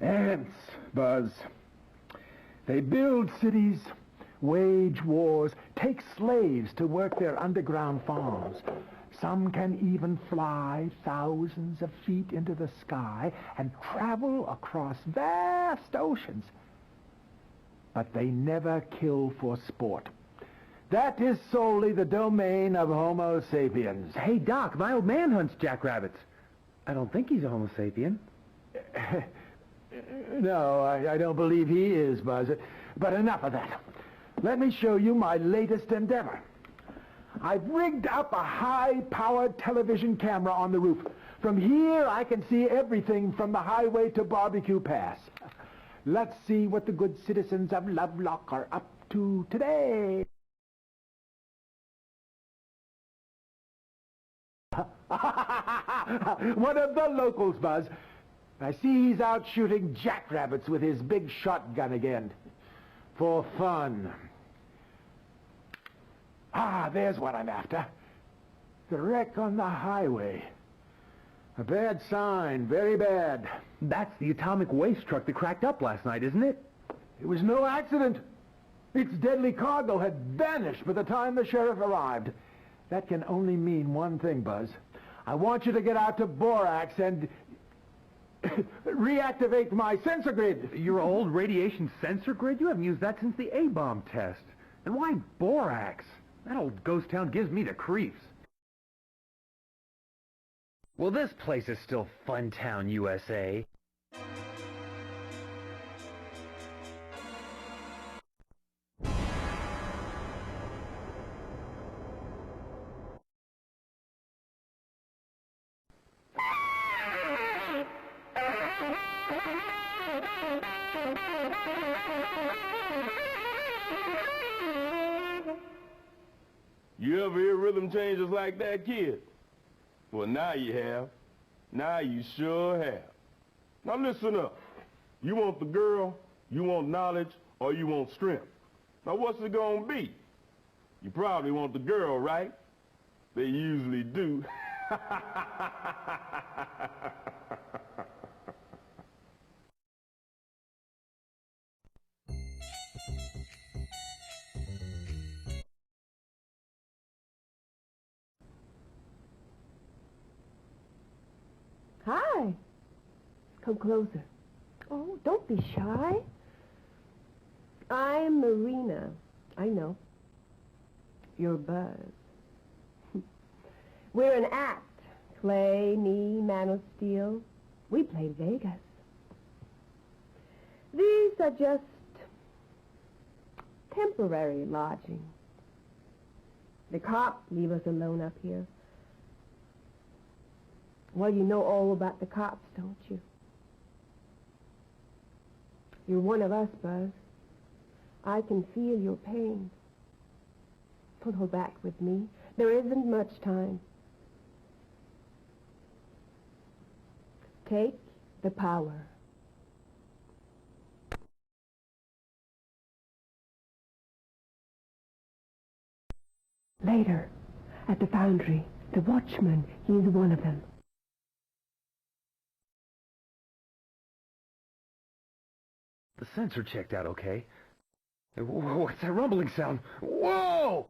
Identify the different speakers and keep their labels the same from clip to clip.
Speaker 1: Ants, Buzz. They build cities, wage wars, take slaves to work their underground farms. Some can even fly thousands of feet into the sky and travel across vast oceans. But they never kill for sport. That is solely the domain of Homo sapiens.
Speaker 2: Hey, Doc, my old man hunts jackrabbits. I don't think he's a Homo sapien.
Speaker 1: No, I don't believe he is, Buzz. But enough of that. Let me show you my latest endeavor. I've rigged up a high-powered television camera on the roof. From here, I can see everything from the highway to Barbecue Pass. Let's see what the good citizens of Lovelock are up to today. One of the locals, Buzz. I see he's out shooting jackrabbits with his big shotgun again. For fun. Ah, there's what I'm after. The wreck on the highway. A bad sign, very bad.
Speaker 2: That's the atomic waste truck that cracked up last night, isn't it?
Speaker 1: It was no accident. Its deadly cargo had vanished by the time the sheriff arrived. That can only mean one thing, Buzz. I want you to get out to Borax and reactivate my sensor grid.
Speaker 2: Your old radiation sensor grid? You haven't used that since the A-bomb test. And why Borax? That old ghost town gives me the creeps. Well, this place is still Funtown, USA.
Speaker 3: You ever hear rhythm changes like that, kid? Well, now you have. Now you sure have. Now listen up. You want the girl, you want knowledge, or you want strength? Now what's it gonna be? You probably want the girl, right? They usually do.
Speaker 4: Hi. Come closer. Oh, don't be shy. I'm Marina. I know. You're Buzz. We're an act. Clay, me, Man of Steel. We play Vegas. These are just temporary lodging. The cops leave us alone up here. Well, you know all about the cops, don't you? You're one of us, Buzz. I can feel your pain. Pull back with me. There isn't much time. Take the power. Later, at the Foundry, the watchman, he's one of them.
Speaker 2: The sensor checked out okay. What's that rumbling sound? Whoa!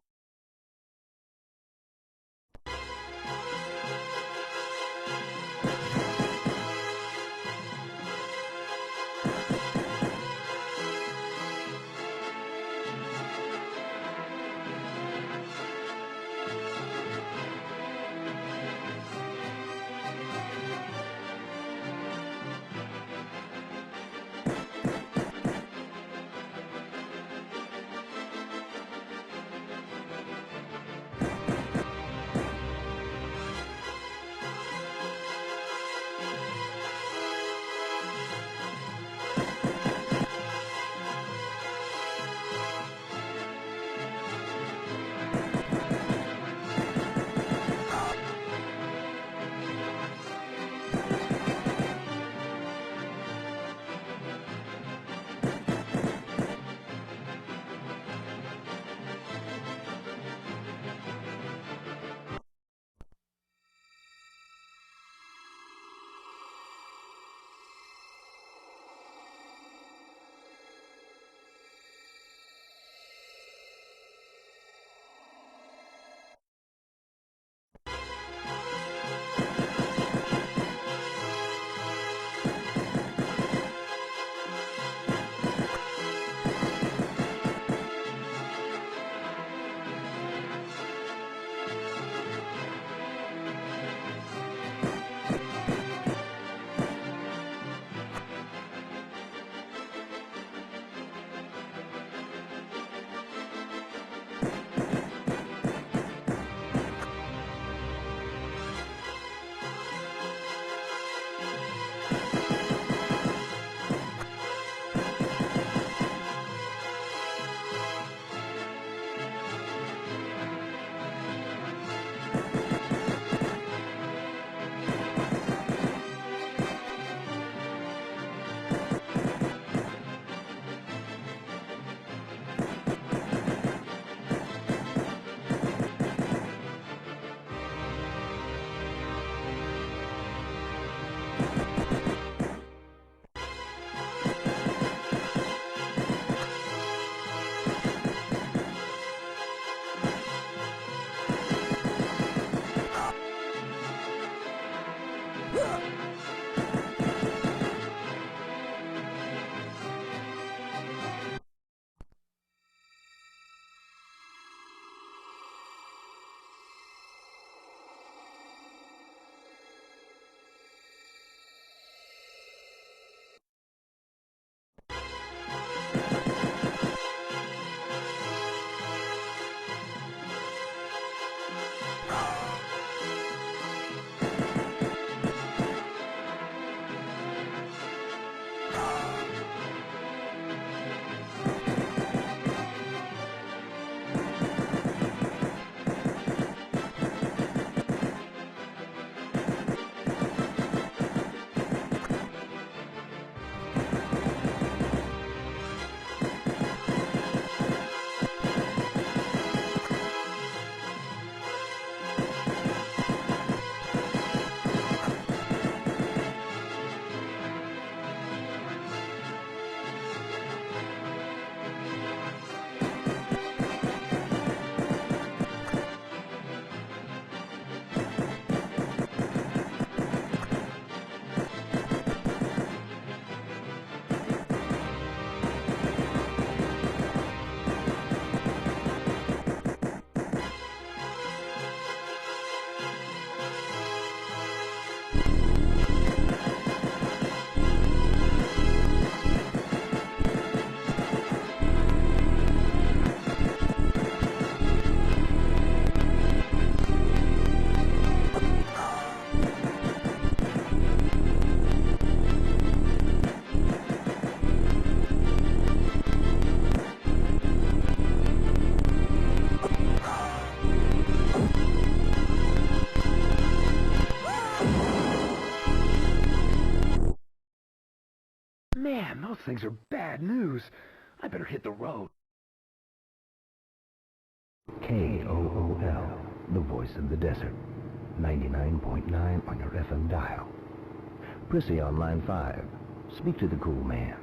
Speaker 2: things are bad news. I better hit the road.
Speaker 5: KOOL, the voice of the desert. 99.9 on your FM dial. Prissy on line 5. Speak to the cool man.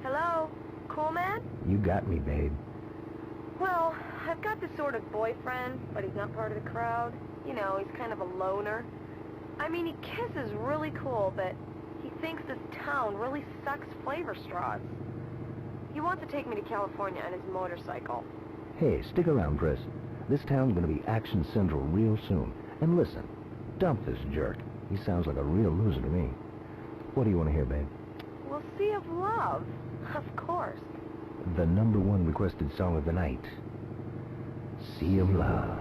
Speaker 4: Hello? Cool man?
Speaker 5: You got me, babe.
Speaker 4: Well, I've got this sort of boyfriend, but he's not part of the crowd. You know, he's kind of a loner. I mean, he kisses really cool, but he thinks this town really sucks flavor straws. He wants to take me to California on his motorcycle.
Speaker 5: Hey, stick around, Priss. This town's gonna be action central real soon. And listen, dump this jerk. He sounds like a real loser to me. What do you want to hear, babe?
Speaker 4: We'll see of love. Of course.
Speaker 5: The #1 requested song of the night. Sea of Love.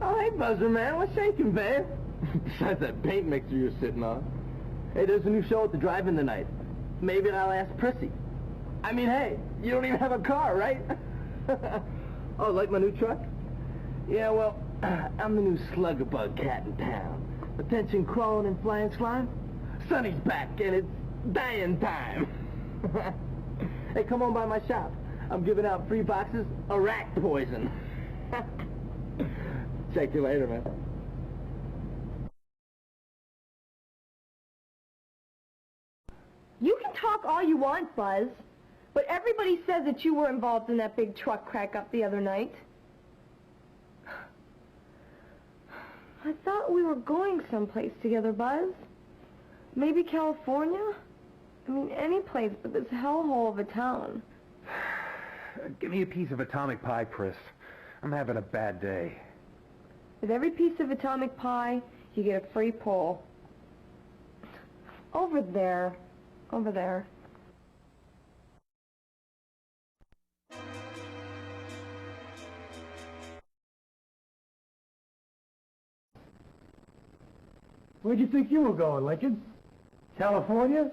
Speaker 6: Oh, hey, Buzzer, man. What's shaking, babe? Besides that paint mixer you're sitting on. Hey, there's a new show at the drive-in tonight. Maybe I'll ask Prissy. I mean, hey, you don't even have a car, right? Oh, like my new truck? Yeah, well, I'm the new slugger-bug cat in town. Attention crawling and flying slime. Sonny's back, and it's dying time. Hey, come on by my shop. I'm giving out free boxes of rat poison. Check you later, man.
Speaker 4: You can talk all you want, Buzz, but everybody says that you were involved in that big truck crack-up the other night. I thought we were going someplace together, Buzz. Maybe California? I mean, any place but this hellhole of a town.
Speaker 2: Give me a piece of atomic pie, Priss. I'm having a bad day.
Speaker 4: With every piece of atomic pie, you get a free pull. Over there. Over there.
Speaker 1: Where'd you think you were going, Lincoln? California?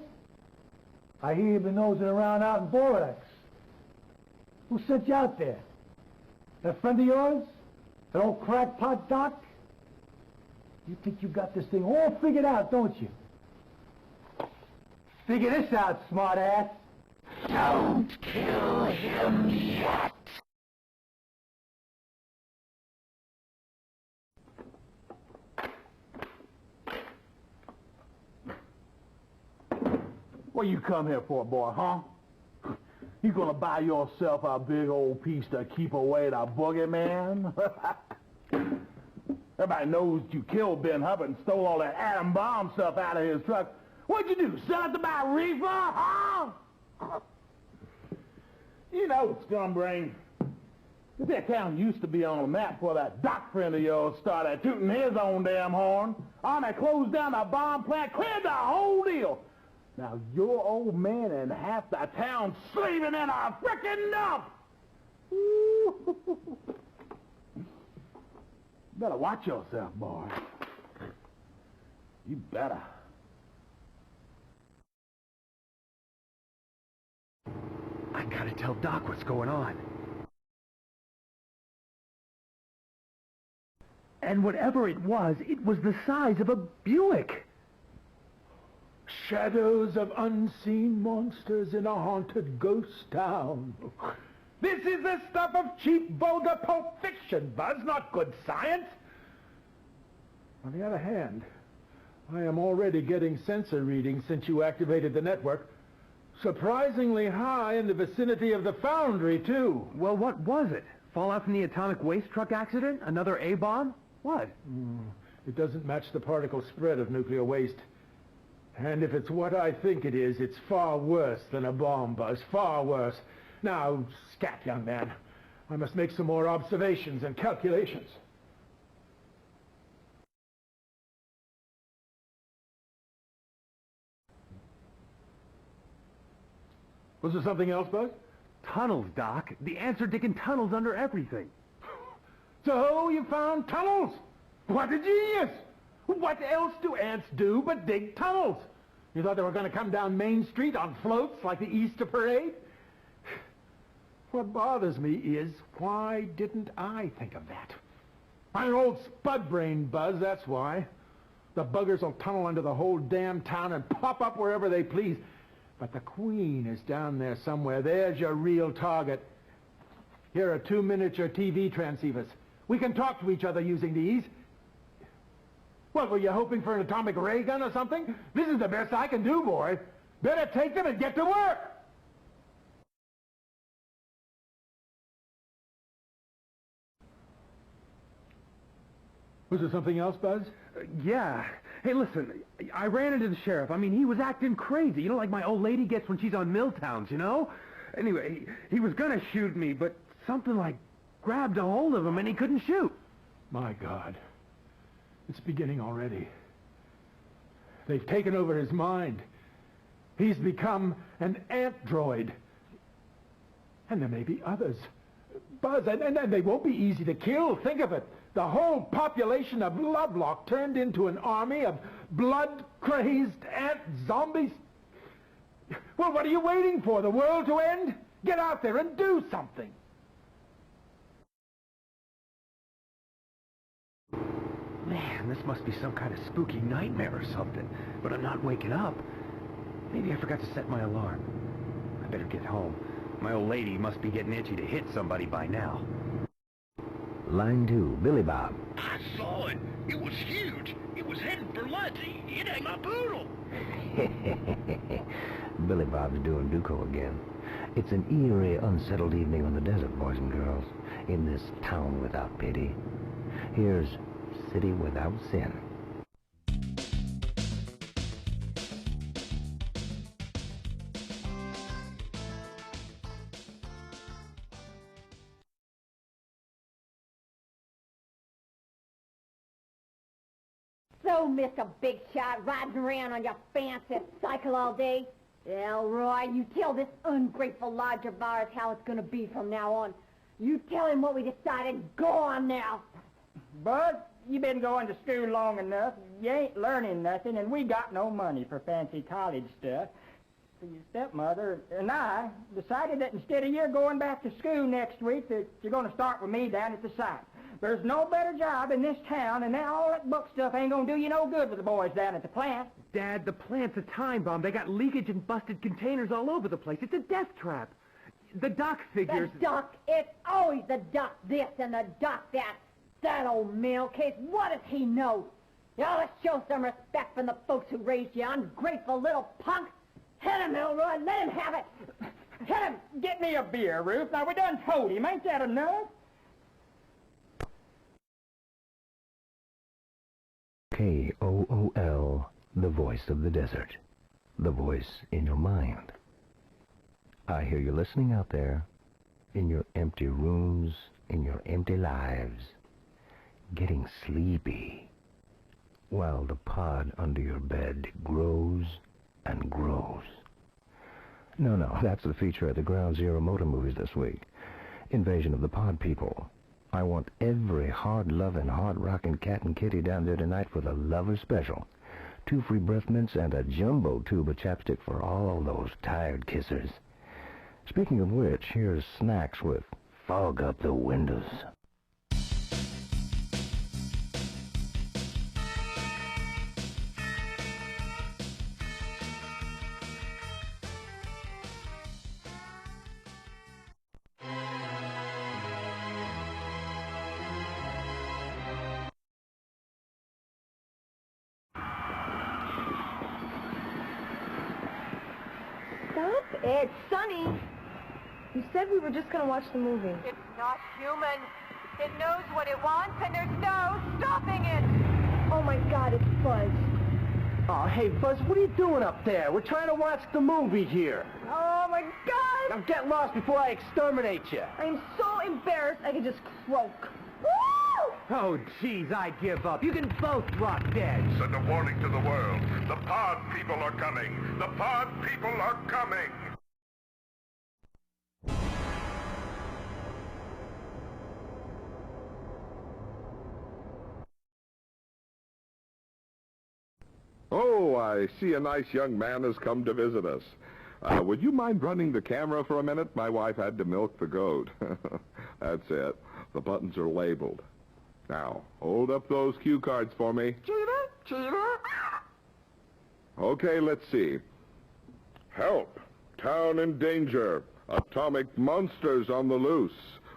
Speaker 1: I hear you've been nosing around out in Borax. Who sent you out there? That friend of yours? That old crackpot Doc? You think you got this thing all figured out, don't you? Figure this out, smartass. Don't kill him yet.
Speaker 7: What you come here for, boy, huh? You gonna buy yourself a big old piece to keep away the boogeyman? Everybody knows you killed Ben Hubbard and stole all that atom bomb stuff out of his truck. What'd you do, sell it to buy reefer, huh? You know, Scumbrain, that town used to be on the map before that doc friend of yours started tooting his own damn horn. Army closed down the bomb plant, cleared the whole deal. Now, your old man and half the town slaving in a frickin' dump! Better watch yourself, boy. You better.
Speaker 2: I gotta tell Doc what's going on. And whatever it was the size of a Buick.
Speaker 1: Shadows of unseen monsters in a haunted ghost town. This is the stuff of cheap, vulgar pulp fiction, Buzz, not good science. On the other hand, I am already getting sensor readings since you activated the network. Surprisingly high in the vicinity of the Foundry, too.
Speaker 2: Well, what was it? Fallout from the atomic waste truck accident? Another A-bomb? What?
Speaker 1: It doesn't match the particle spread of nuclear waste. And if it's what I think it is, it's far worse than a bomb, Buzz. Far worse. Now, scat, young man. I must make some more observations and calculations. Was there something else, Buzz?
Speaker 2: Tunnels, Doc. The answer digging tunnels under everything.
Speaker 1: So, you found tunnels? What a genius! What else do ants do but dig tunnels? You thought they were going to come down Main Street on floats like the Easter Parade? What bothers me is, why didn't I think of that? I'm an old spud brain, Buzz, that's why. The buggers will tunnel under the whole damn town and pop up wherever they please. But the Queen is down there somewhere. There's your real target. Here are 2 miniature TV transceivers. We can talk to each other using these. What, were you hoping for an atomic ray gun or something? This is the best I can do, boy. Better take them and get to work! Was there something else, Buzz?
Speaker 2: Yeah. Hey, listen, I ran into the sheriff. I mean, he was acting crazy. You know, like my old lady gets when she's on Milltowns, you know? Anyway, he was gonna shoot me, but something like grabbed a hold of him and he couldn't shoot.
Speaker 1: My God. It's beginning already. They've taken over his mind. He's become an android. And there may be others. Buzz, and they won't be easy to kill. Think of it. The whole population of Lovelock turned into an army of blood-crazed ant zombies. Well, what are you waiting for? The world to end? Get out there and do something.
Speaker 2: Man, this must be some kind of spooky nightmare or something. But I'm not waking up. Maybe I forgot to set my alarm. I better get home. My old lady must be getting itchy to hit somebody by now.
Speaker 5: Line 2, Billy Bob.
Speaker 8: I saw it. It was huge. It was heading for lunch. It ain't my poodle.
Speaker 5: Billy Bob's doing Duco again. It's an eerie, unsettled evening on the desert, boys and girls, in this town without pity. Here's City Without Sin.
Speaker 9: So, Mr. Big Shot, riding around on your fancy cycle all day? Elroy, you tell this ungrateful lodge of ours how it's gonna be from now on. You tell him what we decided. Go on now.
Speaker 10: Bud, you been going to school long enough. You ain't learning nothing, and we got no money for fancy college stuff. So your stepmother and I decided that instead of you going back to school next week, that you're going to start with me down at the site. There's no better job in this town, and now all that book stuff ain't going to do you no good with the boys down at the plant.
Speaker 2: Dad, the plant's a time bomb. They got leakage and busted containers all over the place. It's a death trap. The doc figures...
Speaker 9: The doc, it's always the doc this and the doc that. That old mail case, what does he know? You ought to show some respect from the folks who raised you, ungrateful little punk. Hit him, Elroy, let him have it. Hit him.
Speaker 10: Get me a beer, Ruth. Now, we done told him. Ain't that enough?
Speaker 5: KOOL, the voice of the desert. The voice in your mind. I hear you listening out there, in your empty rooms, in your empty lives, getting sleepy, while the pod under your bed grows and grows. No, that's the feature at the Ground Zero Motor Movies this week. Invasion of the Pod People. I want every hard-loving, hard-rocking cat and kitty down there tonight for the Lover Special. 2 free breath mints and a jumbo tube of chapstick for all those tired kissers. Speaking of which, here's snacks with Fog Up the Windows.
Speaker 4: It's Sonny. You said we were just going to watch the movie.
Speaker 11: It's not human. It knows what it wants, and there's no stopping it.
Speaker 4: Oh, my God, it's Buzz.
Speaker 6: Oh, hey, Buzz, what are you doing up there? We're trying to watch the movie here.
Speaker 4: Oh, my God!
Speaker 6: Now get lost before I exterminate you.
Speaker 4: I'm so embarrassed I could just croak. Woo!
Speaker 2: Oh, jeez, I give up. You can both drop dead.
Speaker 12: Send a warning to the world. The pod people are coming. The pod people are coming.
Speaker 13: Oh, I see a nice young man has come to visit us. Would you mind running the camera for a minute? My wife had to milk the goat. That's it. The buttons are labeled. Now, hold up those cue cards for me.
Speaker 7: Cheater!
Speaker 13: Okay, let's see. Help! Town in danger. Atomic monsters on the loose.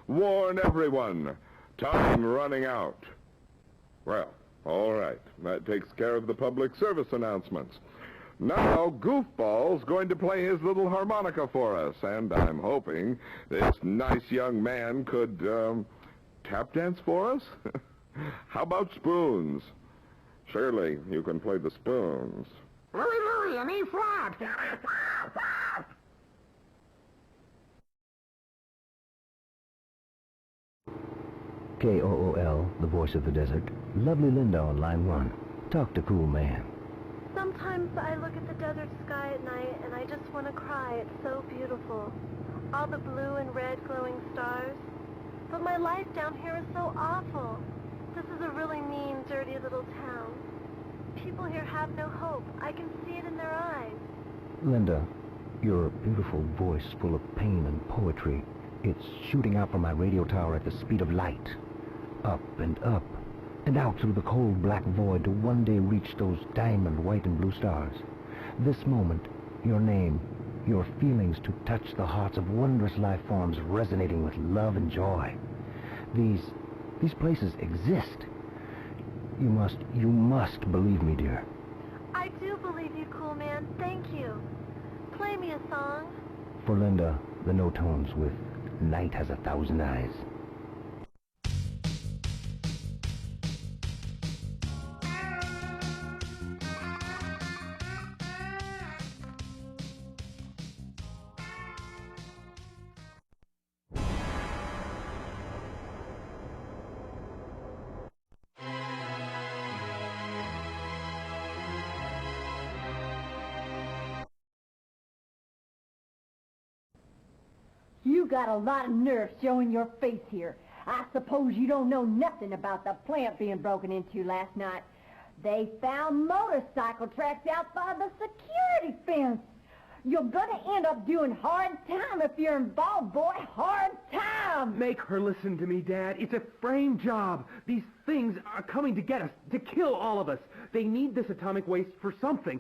Speaker 13: Warn everyone. Time running out. Well, all right. That takes care of the public service announcements. Now, Goofball's going to play his little harmonica for us, and I'm hoping this nice young man could, tap dance for us? How about spoons? Surely you can play the spoons.
Speaker 7: Louie, an E flat.
Speaker 5: KOOL, the voice of the desert. Lovely Linda on line 1. Talk to Cool Man.
Speaker 4: Sometimes I look at the desert sky at night and I just want to cry. It's so beautiful. All the blue and red glowing stars. But my life down here is so awful. This is a really mean, dirty little town. People here have no hope. I can see it in their eyes.
Speaker 5: Linda, your beautiful voice full of pain and poetry, it's shooting out from my radio tower at the speed of light. Up, and out through the cold black void to one day reach those diamond white and blue stars. This moment, your name, your feelings to touch the hearts of wondrous life forms resonating with love and joy. These places exist. You must believe me, dear.
Speaker 4: I do believe you, Cool Man. Thank you. Play me a song.
Speaker 5: For Linda, the no tones with Night Has 1,000 Eyes.
Speaker 9: You got a lot of nerve showing your face here. I suppose you don't know nothing about the plant being broken into last night. They found motorcycle tracks out by the security fence. You're gonna end up doing hard time if you're involved, boy. Hard time!
Speaker 2: Make her listen to me, Dad. It's a frame job. These things are coming to get us, to kill all of us. They need this atomic waste for something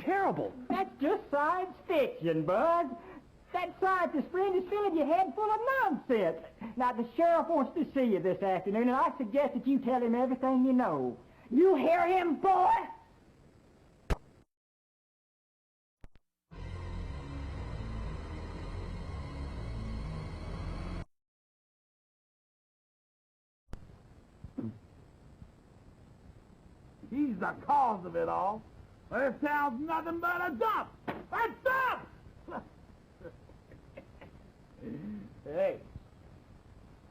Speaker 2: terrible.
Speaker 10: That's just science fiction, Bud. That scientist friend is filling your head full of nonsense. Now, the sheriff wants to see you this afternoon, and I suggest that you tell him everything you know.
Speaker 9: You hear him, boy?
Speaker 7: He's the cause of it all. This town's nothing but a dump. A dump! Hey,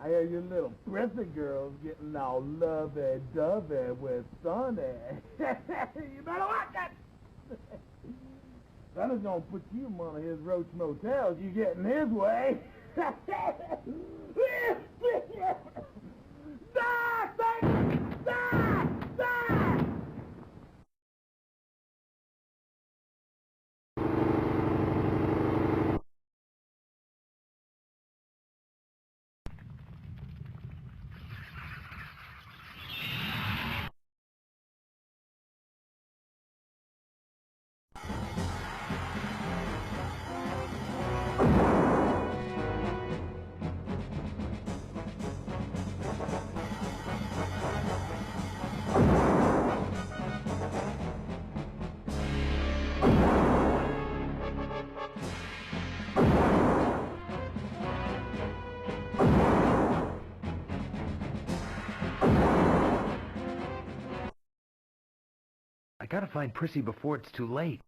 Speaker 7: I hear you little prissy girls getting all lovey-dovey with Sonny. You better watch it! Sonny's gonna put you in one of his roach motels. You get in his way. Die, thing! Die! Die!
Speaker 2: I gotta find Prissy before it's too late.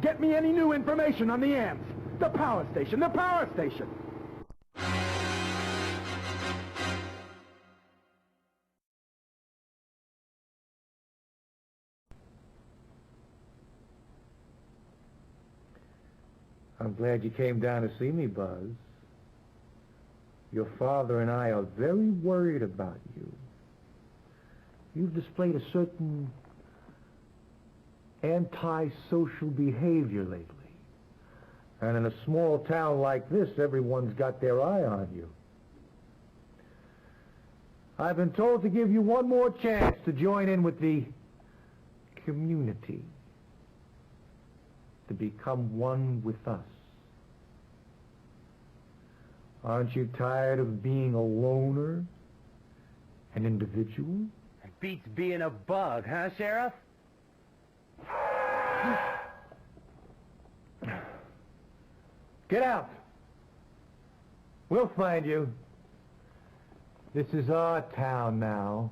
Speaker 1: Get me any new information on the ants. The power station, the power station.
Speaker 14: I'm glad you came down to see me, Buzz. Your father and I are very worried about you. You've displayed a certain antisocial behavior lately. And in a small town like this, everyone's got their eye on you. I've been told to give you one more chance to join in with the community. To become one with us. Aren't you tired of being a loner? An individual?
Speaker 2: It beats being a bug, huh, Sheriff?
Speaker 14: Get out! We'll find you. This is our town now.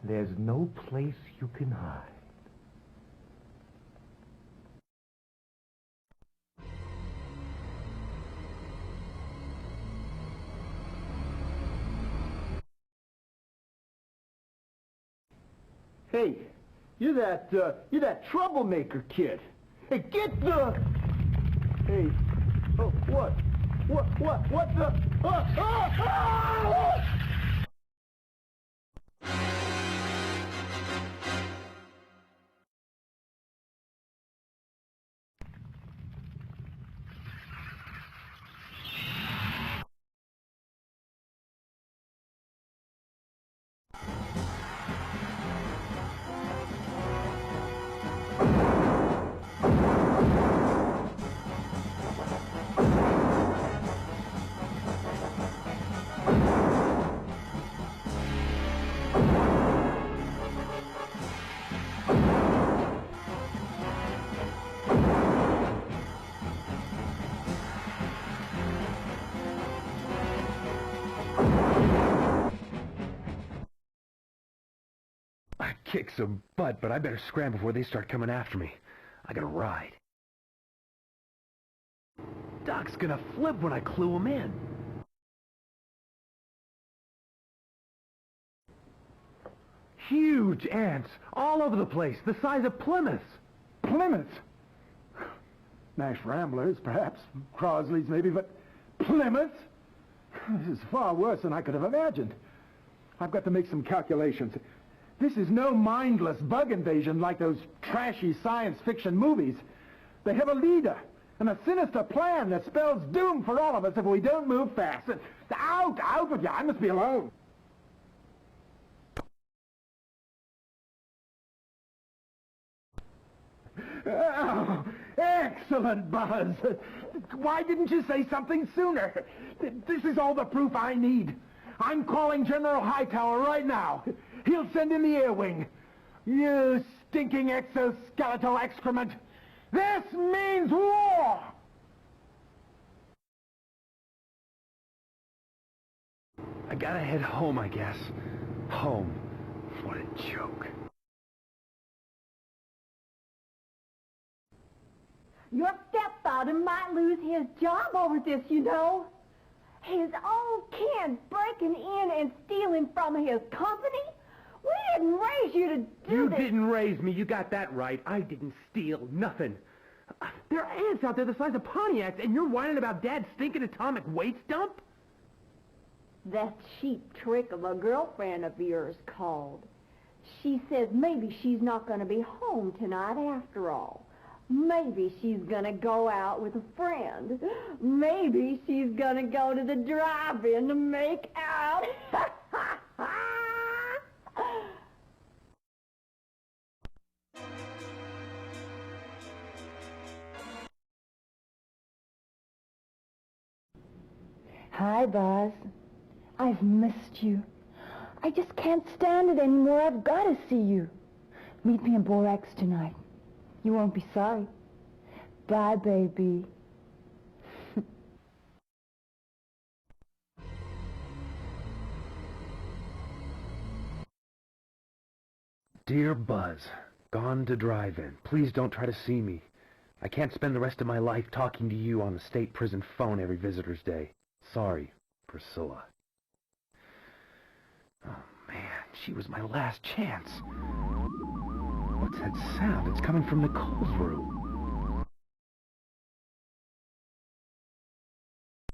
Speaker 14: There's no place you can hide.
Speaker 7: Hey, you're that troublemaker kid. Hey, get the... Hey, oh, what the...
Speaker 2: I kick some butt, but I better scram before they start coming after me. I gotta ride. Doc's gonna flip when I clue him in. Huge ants, all over the place, the size of Plymouths.
Speaker 1: Plymouth? Nash Ramblers, perhaps. Crosley's, maybe, but Plymouth? This is far worse than I could have imagined. I've got to make some calculations. This is no mindless bug invasion like those trashy science fiction movies. They have a leader and a sinister plan that spells doom for all of us if we don't move fast. Out with you. I must be alone. Oh, excellent, Buzz. Why didn't you say something sooner? This is all the proof I need. I'm calling General Hightower right now. He'll send in the air wing. You stinking exoskeletal excrement. This means war!
Speaker 2: I gotta head home, I guess. Home. What a joke.
Speaker 9: Your stepfather might lose his job over this, you know. His own kid breaking in and stealing from his company? We didn't raise you to do this.
Speaker 2: You didn't raise me, you got that right. I didn't steal nothing. There are ants out there the size of Pontiacs, and you're whining about Dad's stinking atomic waste dump?
Speaker 9: That cheap trick of a girlfriend of yours called. She says maybe she's not going to be home tonight after all. Maybe she's gonna go out with a friend. Maybe she's gonna go to the drive-in to make out. Hi, Buzz. I've missed you. I just can't stand it anymore. I've got to see you. Meet me in Borax tonight. You won't be sorry. Bye, baby.
Speaker 2: Dear Buzz, gone to drive-in. Please don't try to see me. I can't spend the rest of my life talking to you on the state prison phone every visitor's day. Sorry, Priscilla. Oh, man, she was my last chance. What's that sound? It's coming from Nicole's room.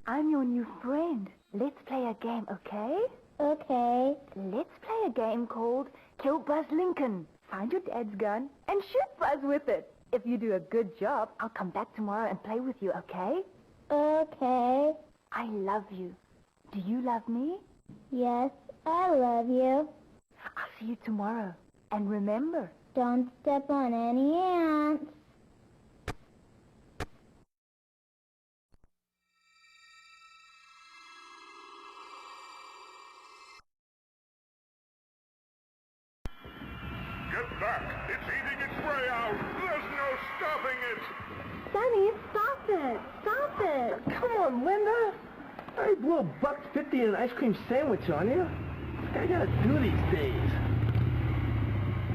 Speaker 9: I'm your new friend. Let's play a game, okay? Okay. Let's play a game called Kill Buzz Lincoln. Find your dad's gun and shoot Buzz with it. If you do a good job, I'll come back tomorrow and play with you, okay? Okay. I love you. Do you love me? Yes,
Speaker 15: I love you.
Speaker 9: I'll see you tomorrow. And remember,
Speaker 15: Don't step on any ants.
Speaker 12: Get back! It's eating its way out! There's no stopping it!
Speaker 9: Sonny, stop it! Stop it!
Speaker 6: Come on, Linda. I blew $1.50 in an ice cream sandwich on you. I gotta do these days.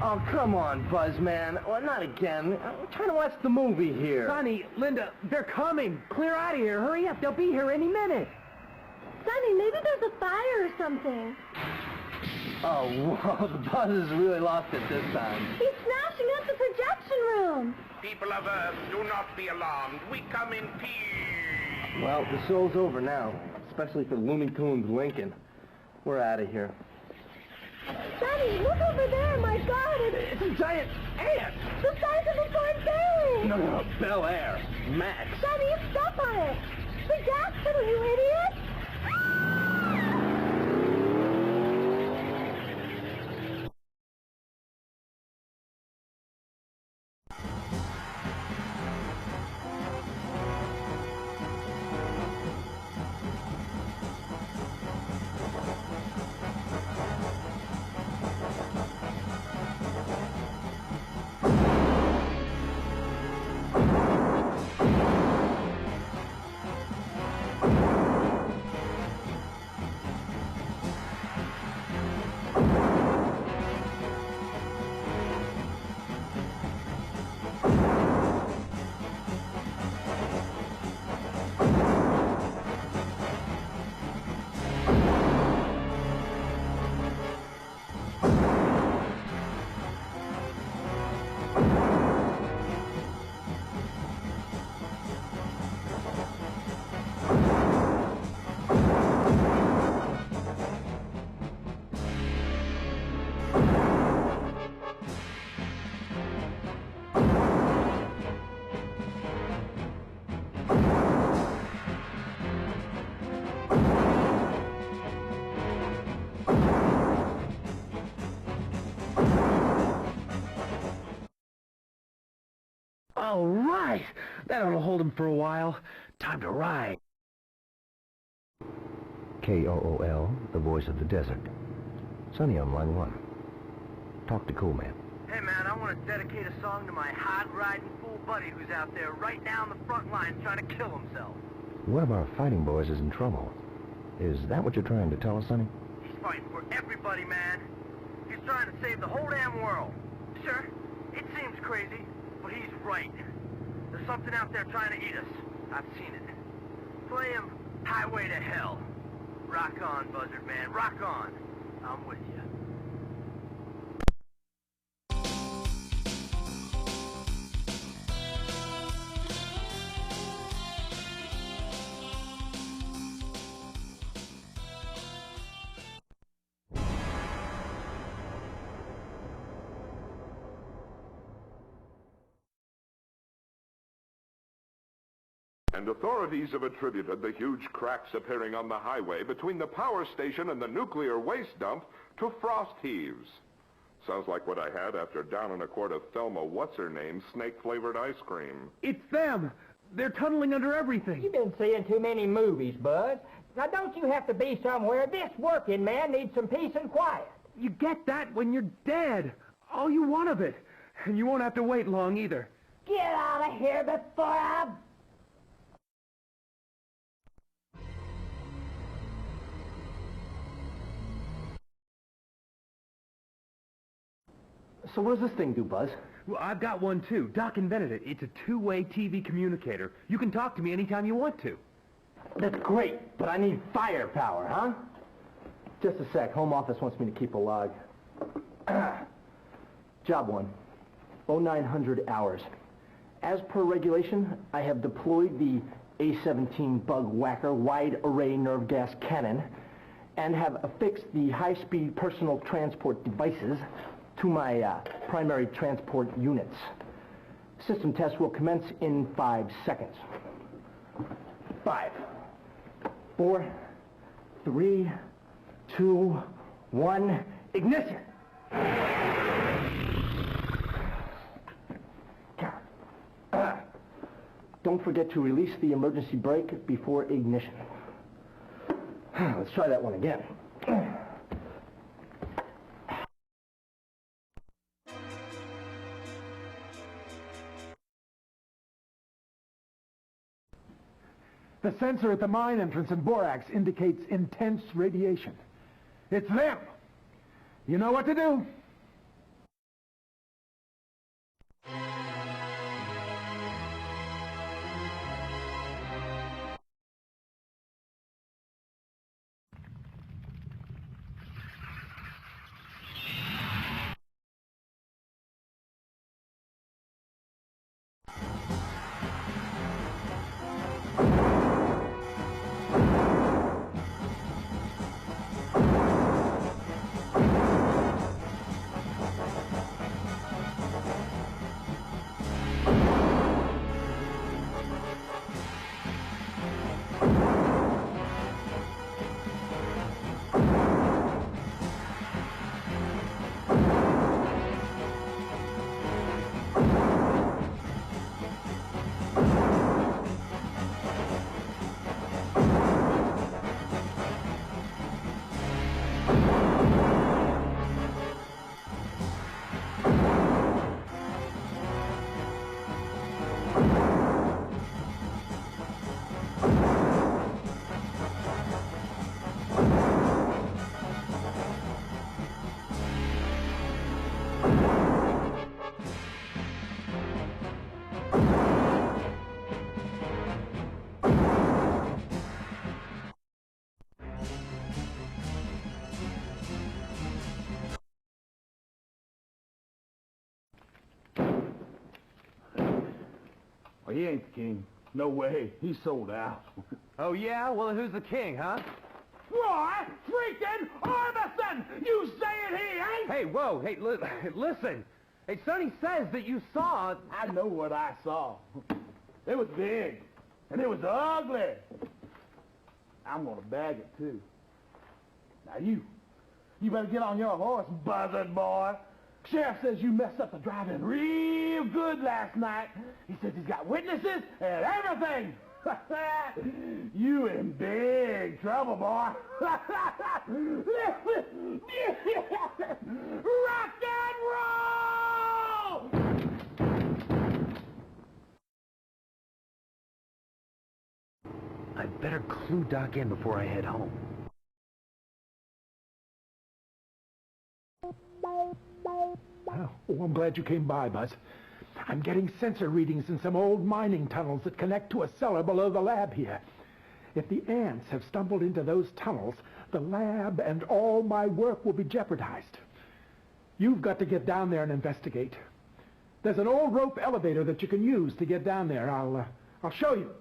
Speaker 6: Oh, come on, Buzz, man. Well, not again. I'm trying to watch the movie here.
Speaker 2: Sonny, Linda, they're coming. Clear out of here. Hurry up. They'll be here any minute.
Speaker 9: Sonny, maybe there's a fire or something.
Speaker 6: Oh, well, Buzz has really lost it this time.
Speaker 9: He's smashing up the projection room.
Speaker 8: People of Earth, do not be alarmed. We come in peace.
Speaker 6: Well, the show's over now, especially for Looney Tunes Lincoln. We're out of here.
Speaker 9: Sonny, look over there. My God,
Speaker 6: It's a giant ant!
Speaker 9: the size of a Fort Berry.
Speaker 6: No, Bel Air. Max.
Speaker 9: Sonny, you step on it. The gas pedal, you idiot.
Speaker 2: All right. That ought to hold him for a while. Time to ride.
Speaker 5: KOOL, the voice of the desert. Sonny on line 1. Talk to Cool Man.
Speaker 6: Hey, man, I want to dedicate a song to my hot-riding fool buddy who's out there right now on the front lines trying to kill himself.
Speaker 5: One of our fighting boys is in trouble. Is that what you're trying to tell us, Sonny?
Speaker 6: He's fighting for everybody, man. He's trying to save the whole damn world. Sure, it seems crazy, but he's right. There's something out there trying to eat us. I've seen it. Play him Highway to Hell. Rock on, Buzzard Man, rock on. I'm with you.
Speaker 13: And authorities have attributed the huge cracks appearing on the highway between the power station and the nuclear waste dump to frost heaves. Sounds like what I had after downing a quart of Thelma What's-Her-Name snake-flavored ice cream.
Speaker 2: It's them. They're tunneling under everything.
Speaker 10: You've been seeing too many movies, Buzz. Now, don't you have to be somewhere? This working man needs some peace and quiet.
Speaker 2: You get that when you're dead. All you want of it. And you won't have to wait long either.
Speaker 9: Get out of here before I...
Speaker 6: So what does this thing do, Buzz?
Speaker 2: Well, I've got one too. Doc invented it. It's a two-way TV communicator. You can talk to me anytime you want to.
Speaker 6: That's great, but I need firepower, huh? Just a sec. Home office wants me to keep a log. Job 1. 0900 hours. As per regulation, I have deployed the A-17 Bug Whacker Wide Array Nerve Gas Cannon and have affixed the high-speed personal transport devices to my primary transport units. System test will commence in 5 seconds. 5, 4, 3, 2, 1, ignition. Don't forget to release the emergency brake before ignition. Let's try that one again.
Speaker 1: The sensor at the mine entrance in Borax indicates intense radiation. It's them. You know what to do.
Speaker 7: Well, he ain't the king. No way. He's sold out.
Speaker 2: Oh, yeah? Well, who's the king, huh?
Speaker 7: Roy freaking Orbison! You saying he ain't?
Speaker 2: Hey, whoa, hey, listen. Hey, Sonny says that you saw...
Speaker 7: I know what I saw. It was big, and it was ugly. I'm gonna bag it, too. Now, you better get on your horse, buzzard boy. Sheriff says you messed up the driving real good last night. He says he's got witnesses and everything. You in big trouble, boy. Rock and roll!
Speaker 2: I'd better clue Doc in before I head home.
Speaker 1: Oh, I'm glad you came by, Buzz. I'm getting sensor readings in some old mining tunnels that connect to a cellar below the lab here. If the ants have stumbled into those tunnels, the lab and all my work will be jeopardized. You've got to get down there and investigate. There's an old rope elevator that you can use to get down there. I'll show you.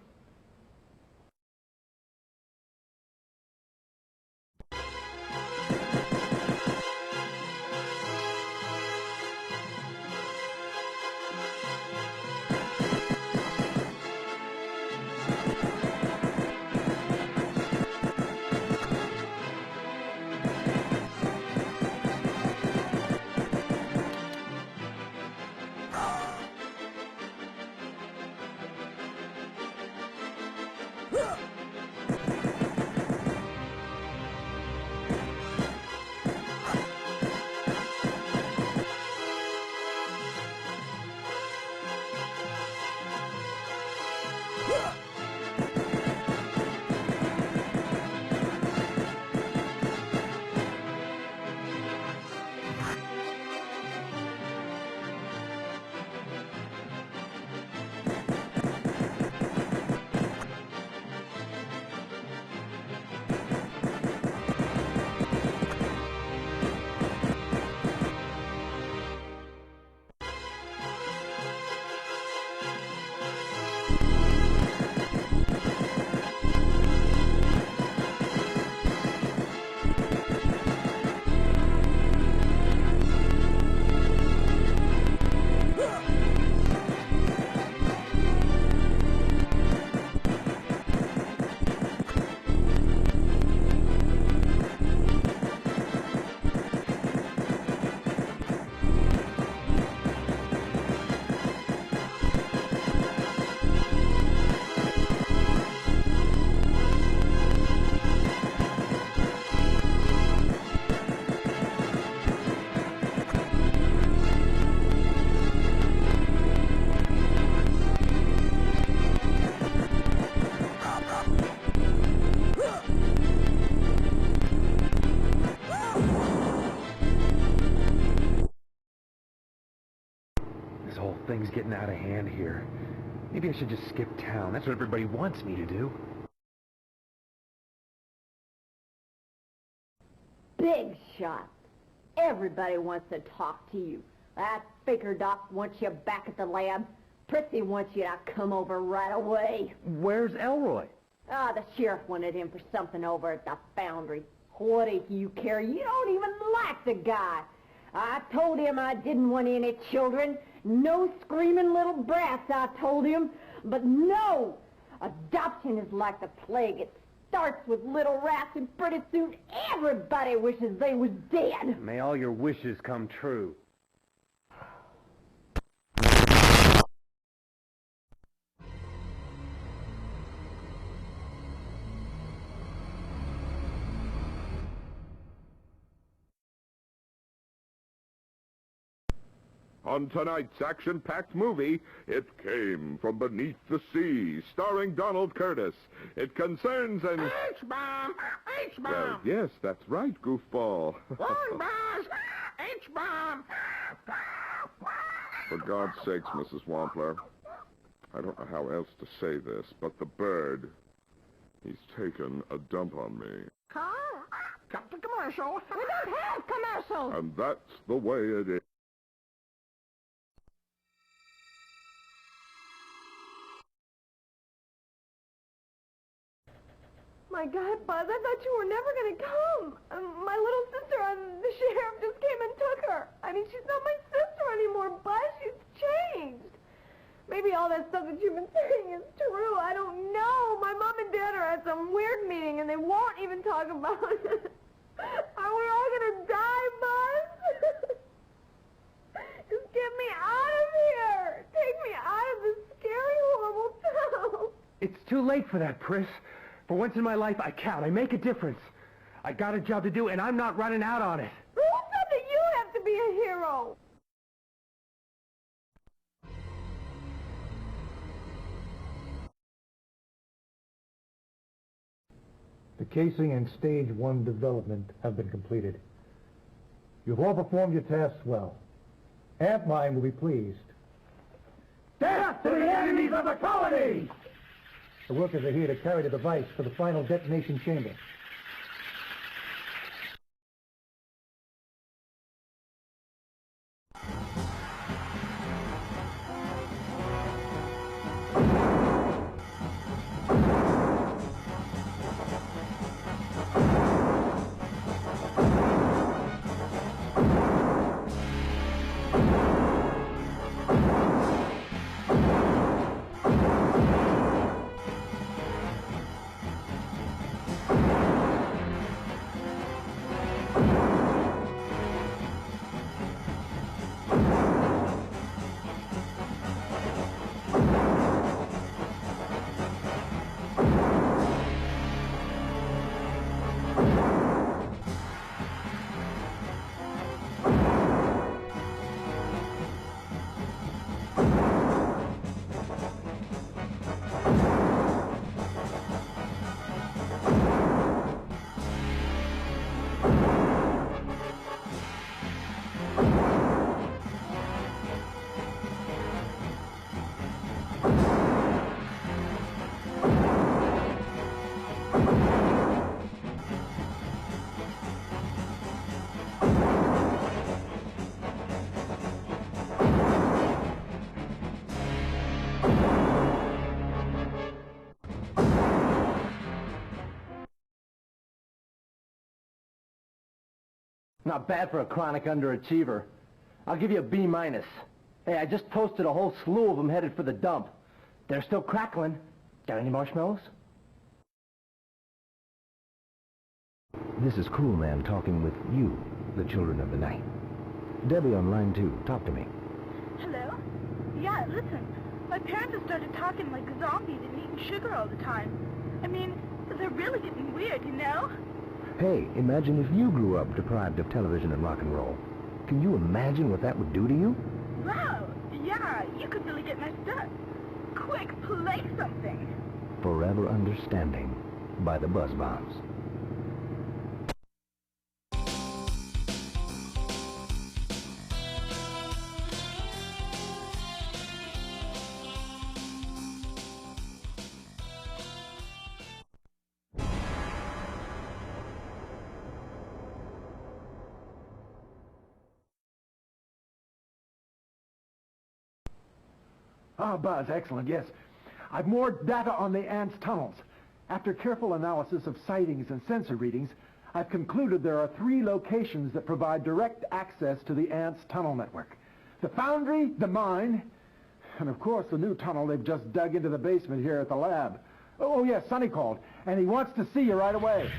Speaker 2: whole thing's getting out of hand here. Maybe I should just skip town. That's what everybody wants me to do.
Speaker 9: Big shot. Everybody wants to talk to you. That faker doc wants you back at the lab. Prissy wants you to come over right away.
Speaker 2: Where's Elroy?
Speaker 9: Ah, the sheriff wanted him for something over at the Foundry. What do you care? You don't even like the guy. I told him I didn't want any children. No screaming little brats, I told him. But no! Adoption is like the plague. It starts with little rats, and pretty soon everybody wishes they was dead.
Speaker 2: May all your wishes come true.
Speaker 13: On tonight's action-packed movie, It Came From Beneath the Sea, starring Donald Curtis. It concerns an...
Speaker 8: H-bomb! H-bomb!
Speaker 13: Well, yes, that's right, goofball.
Speaker 8: One boss! H-bomb!
Speaker 13: For God's sakes, Mrs. Wampler, I don't know how else to say this, but the bird, he's taken a dump on me.
Speaker 8: Huh? Cut the commercial!
Speaker 9: We don't have commercials!
Speaker 13: And that's the way it is.
Speaker 4: My God, Buzz, I thought you were never going to come. My little sister and the sheriff just came and took her. I mean, she's not my sister anymore, Buzz. She's changed. Maybe all that stuff that you've been saying is true. I don't know. My mom and dad are at some weird meeting, and they won't even talk about it. Are we all going to die, Buzz? Just get me out of here. Take me out of this scary, horrible town.
Speaker 2: It's too late for that, Priss. For once in my life, I count. I make a difference. I got a job to do, and I'm not running out on it.
Speaker 4: Who said that you have to be a hero?
Speaker 14: The casing and stage 1 development have been completed. You've all performed your tasks well. Antline will be pleased.
Speaker 1: Death to the enemies of the colony!
Speaker 14: The workers are here to carry the device to the final detonation chamber.
Speaker 6: Not bad for a chronic underachiever. I'll give you a B-. Hey, I just toasted a whole slew of them headed for the dump. They're still crackling. Got any marshmallows?
Speaker 5: This is Cool Man talking with you, the children of the night. Debbie on line 2, talk to me.
Speaker 16: Hello? Yeah, listen. My parents have started talking like zombies and eating sugar all the time. I mean, they're really getting weird, you know?
Speaker 5: Hey, imagine if you grew up deprived of television and rock and roll. Can you imagine what that would do to you?
Speaker 16: Wow, yeah, you could really get messed up. Quick, play something.
Speaker 5: Forever Understanding by the Buzz Bombs.
Speaker 1: Ah, Buzz, excellent, yes. I've more data on the ants' tunnels. After careful analysis of sightings and sensor readings, I've concluded there are 3 locations that provide direct access to the ants' tunnel network. The Foundry, the mine, and of course the new tunnel they've just dug into the basement here at the lab. Oh, yes, Sonny called, and he wants to see you right away.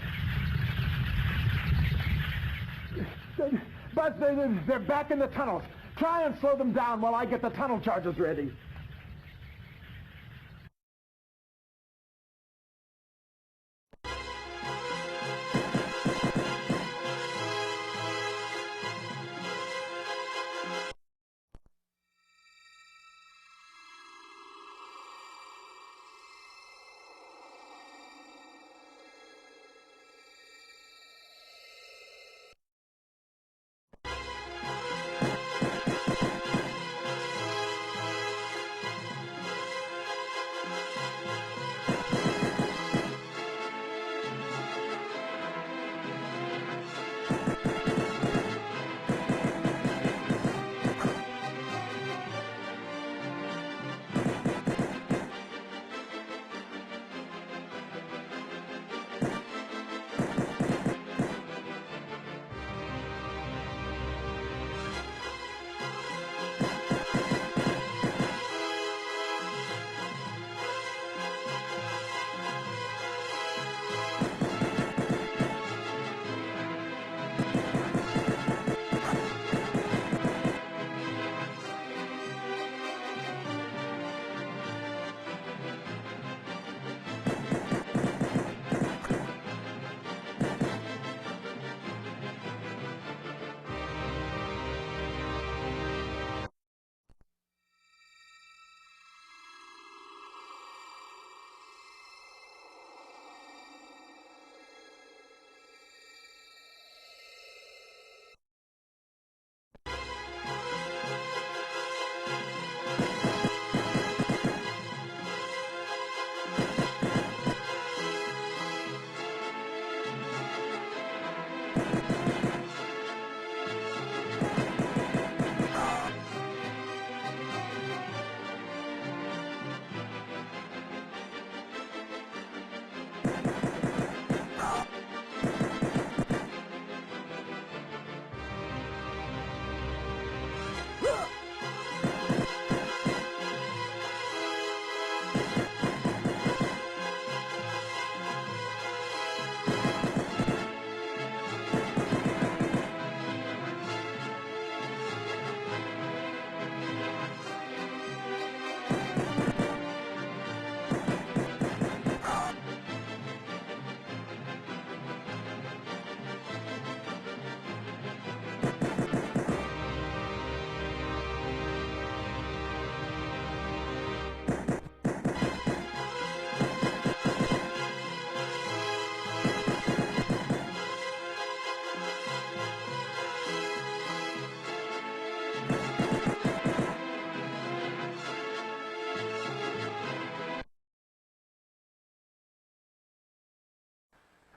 Speaker 1: Buzz, they're back in the tunnels. Try and slow them down while I get the tunnel charges ready.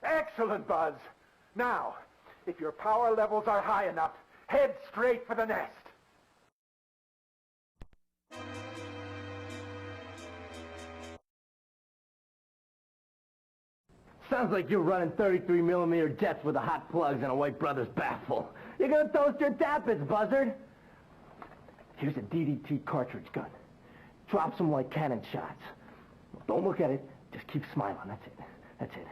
Speaker 1: Excellent, Buzz. Now, if your power levels are high enough, head straight for the nest.
Speaker 6: Sounds like you're running 33mm jets with the hot plugs and a White Brothers baffle. You're gonna toast your tappets, buzzard. Here's a DDT cartridge gun. Drops them like cannon shots. Don't look at it, just keep smiling, that's it. That's it.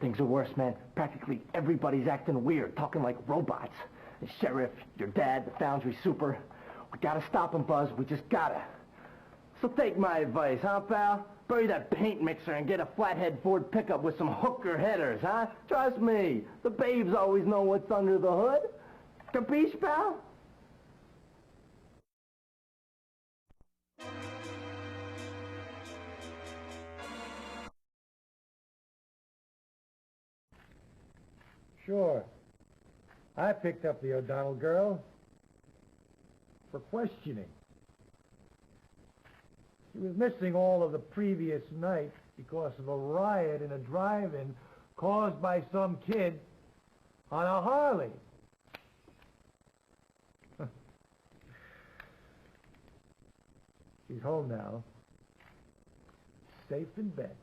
Speaker 6: Things are worse, man. Practically everybody's acting weird, talking like robots. The sheriff, your dad, the Foundry super. We gotta stop them, Buzz. We just gotta. So take my advice, huh, pal? Bury that paint mixer and get a flathead Ford pickup with some hooker headers, huh? Trust me, the babes always know what's under the hood. Capiche, pal?
Speaker 14: Sure. I picked up the O'Donnell girl for questioning. She was missing all of the previous night because of a riot in a drive-in caused by some kid on a Harley. She's home now. Safe in bed.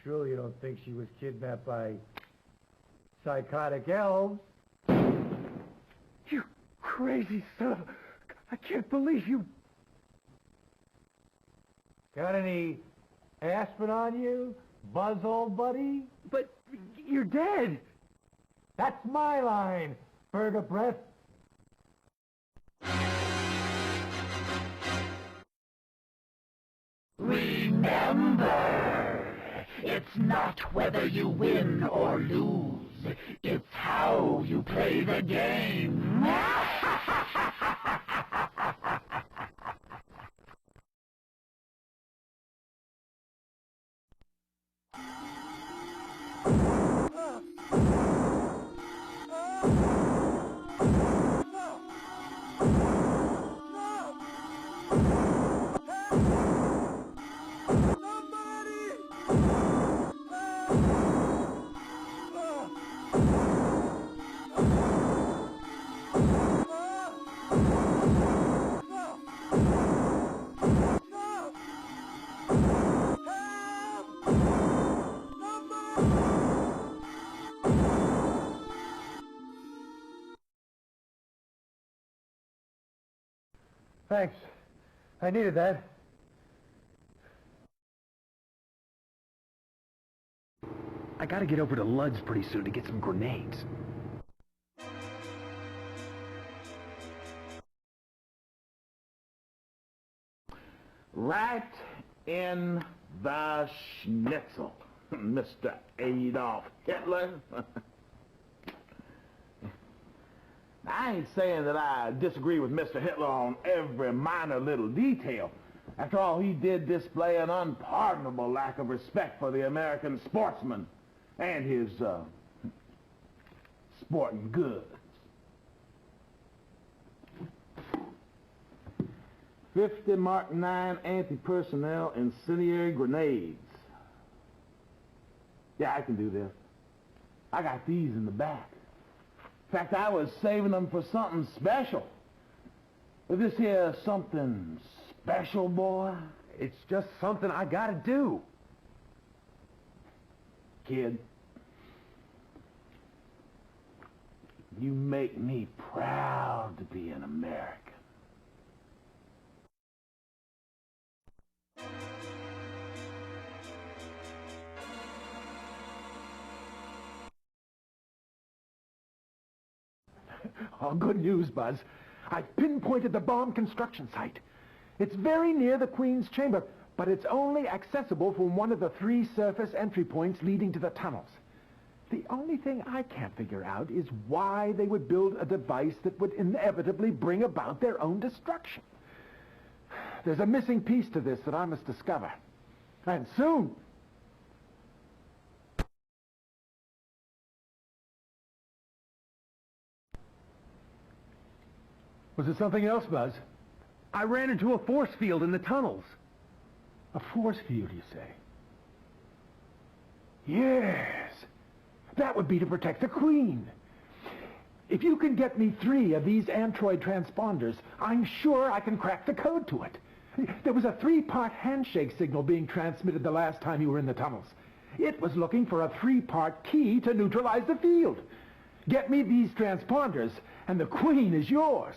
Speaker 14: Surely you don't think she was kidnapped by psychotic elves?
Speaker 2: You crazy son of a... I can't believe you...
Speaker 14: Got any aspirin on you, Buzz, old buddy?
Speaker 2: But you're dead.
Speaker 14: That's my line, bird of breath.
Speaker 17: Remember, it's not whether you win or lose, it's how you play the game.
Speaker 14: Thanks. I needed that.
Speaker 2: I gotta get over to Ludd's pretty soon to get some grenades.
Speaker 7: Right in the schnitzel, Mr. Adolf Hitler. I ain't saying that I disagree with Mr. Hitler on every minor little detail. After all, he did display an unpardonable lack of respect for the American sportsman and his sporting goods. 50 Mark 9 anti-personnel incendiary grenades. Yeah, I can do this. I got these in the back. In fact, I was saving them for something special. Is this here something special, boy?
Speaker 2: It's just something I gotta do.
Speaker 7: Kid, you make me proud to be an American.
Speaker 1: Oh, good news, Buzz. I've pinpointed the bomb construction site. It's very near the Queen's Chamber, but it's only accessible from one of the 3 surface entry points leading to the tunnels. The only thing I can't figure out is why they would build a device that would inevitably bring about their own destruction. There's a missing piece to this that I must discover. And soon. Was it something else, Buzz?
Speaker 2: I ran into a force field in the tunnels.
Speaker 1: A force field, you say? Yes. That would be to protect the Queen. If you can get me 3 of these android transponders, I'm sure I can crack the code to it. There was a 3-part handshake signal being transmitted the last time you were in the tunnels. It was looking for a 3-part key to neutralize the field. Get me these transponders, and the Queen is yours.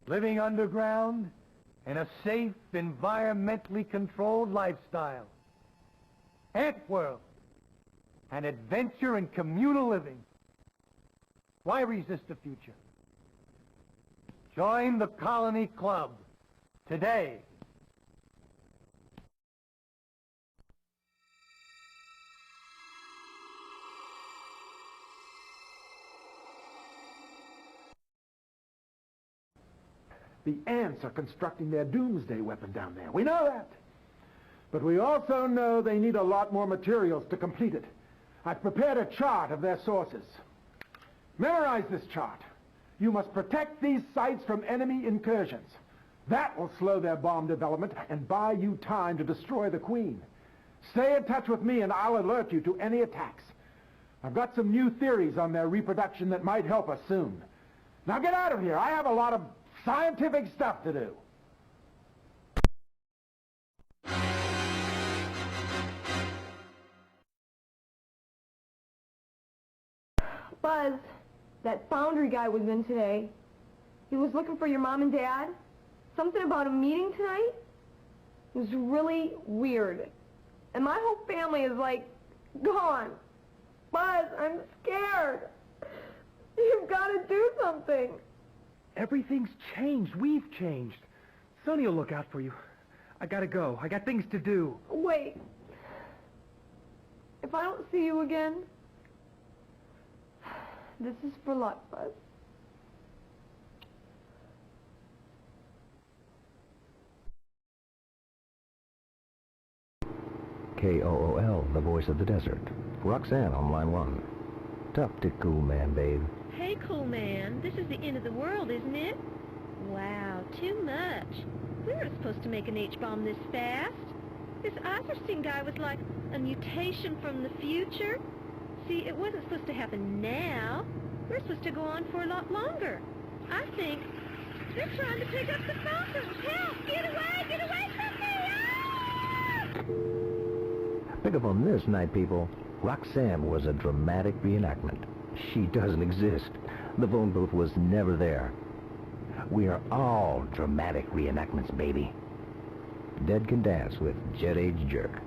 Speaker 14: Living underground in a safe, environmentally controlled lifestyle. Ant World. An adventure in communal living. Why resist the future? Join the Colony Club today.
Speaker 1: The ants are constructing their Doomsday weapon down there. We know that. But we also know they need a lot more materials to complete it. I've prepared a chart of their sources. Memorize this chart. You must protect these sites from enemy incursions. That will slow their bomb development and buy you time to destroy the Queen. Stay in touch with me and I'll alert you to any attacks. I've got some new theories on their reproduction that might help us soon. Now get out of here. I have a lot of scientific stuff to do.
Speaker 4: Buzz, that Foundry guy was in today. He was looking for your mom and dad. Something about a meeting tonight. It was really weird. And my whole family is like, gone. Buzz, I'm scared. You've got to do something.
Speaker 2: Everything's changed. We've changed. Sonny will look out for you. I gotta go. I got things to do.
Speaker 4: Wait. If I don't see you again, this is for luck, Buzz.
Speaker 5: KOOL, the voice of the desert. Roxanne on line 1. Tough to cool man, babe.
Speaker 18: Hey, cool man. This is the end of the world, isn't it? Wow, too much. We weren't supposed to make an H-bomb this fast. This Iverstein guy was like a mutation from the future. See, it wasn't supposed to happen now. We're supposed to go on for a lot longer. I think they're trying to pick up the Falcons. Help! Get away from me! Ah!
Speaker 5: Pick up on this, night people. Roxanne was a dramatic reenactment. She doesn't exist. The phone booth was never there. We are all dramatic reenactments, baby. Dead Can Dance with Jet Age Jerk.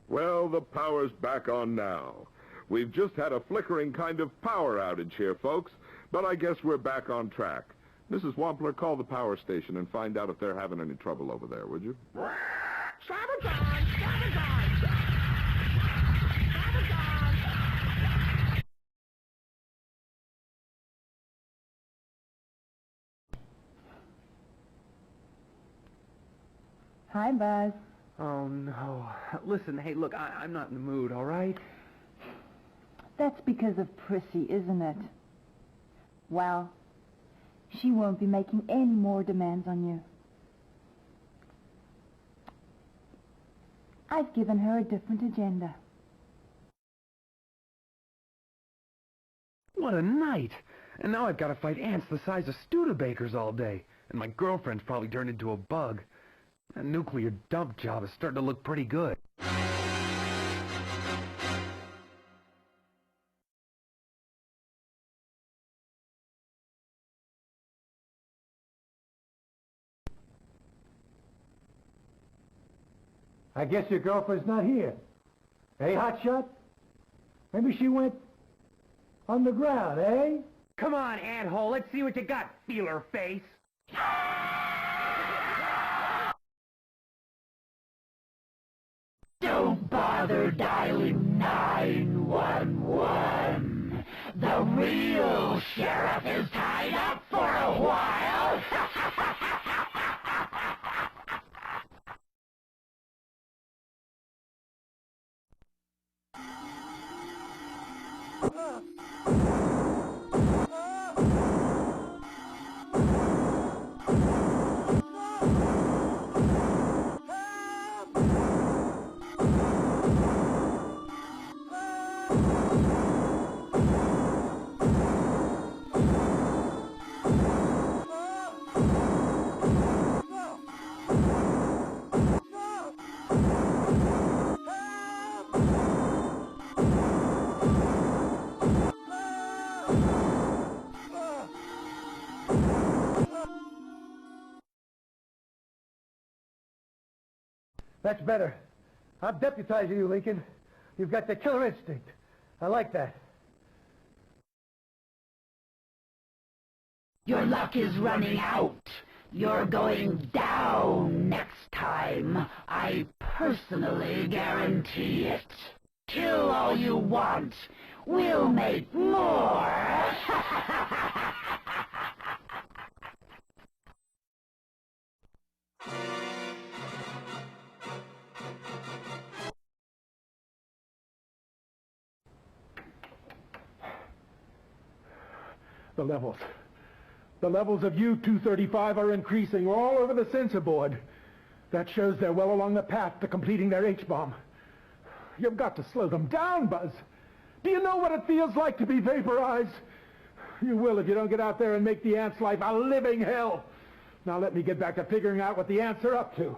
Speaker 13: Well, the power's back on now. We've just had a flickering kind of power outage here, folks, but I guess we're back on track. Mrs. Wampler, call the power station and find out if they're having any trouble over there, would you?
Speaker 17: Sabotage! Sabotage! Sabotage!
Speaker 19: Hi, Buzz.
Speaker 2: Oh, no. Listen, hey, look, I'm not in the mood, all right?
Speaker 19: That's because of Prissy, isn't it? Well, she won't be making any more demands on you. I've given her a different agenda.
Speaker 2: What a night! And now I've got to fight ants the size of Studebakers all day. And my girlfriend's probably turned into a bug. That nuclear dump job is starting to look pretty good.
Speaker 14: I guess your girlfriend's not here. Hey, hotshot? Maybe she went underground, eh?
Speaker 2: Come on, anthole, let's see what you got, feeler face.
Speaker 17: Don't bother dialing 911. The real sheriff is tied up for a while.
Speaker 14: That's better. I'm deputizing you, Lincoln. You've got the killer instinct. I like that.
Speaker 17: Your luck is running out. You're going down next time. I personally guarantee it. Kill all you want. We'll make more.
Speaker 1: The levels. The levels of U-235 are increasing all over the sensor board. That shows they're well along the path to completing their H-bomb. You've got to slow them down, Buzz. Do you know what it feels like to be vaporized? You will if you don't get out there and make the ants' life a living hell. Now let me get back to figuring out what the ants are up to.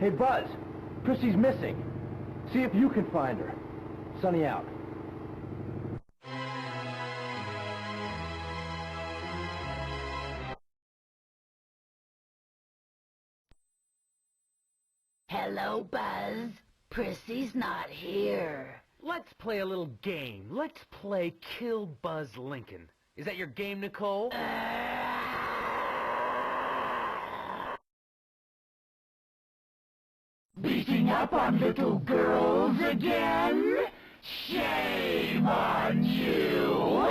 Speaker 6: Hey, Buzz, Prissy's missing. See if you can find her. Sunny out.
Speaker 17: Hello, Buzz. Prissy's not here.
Speaker 2: Let's play a little game. Let's play Kill Buzz Lincoln. Is that your game, Nicole?
Speaker 17: Beating up on little girls again? Shame on you!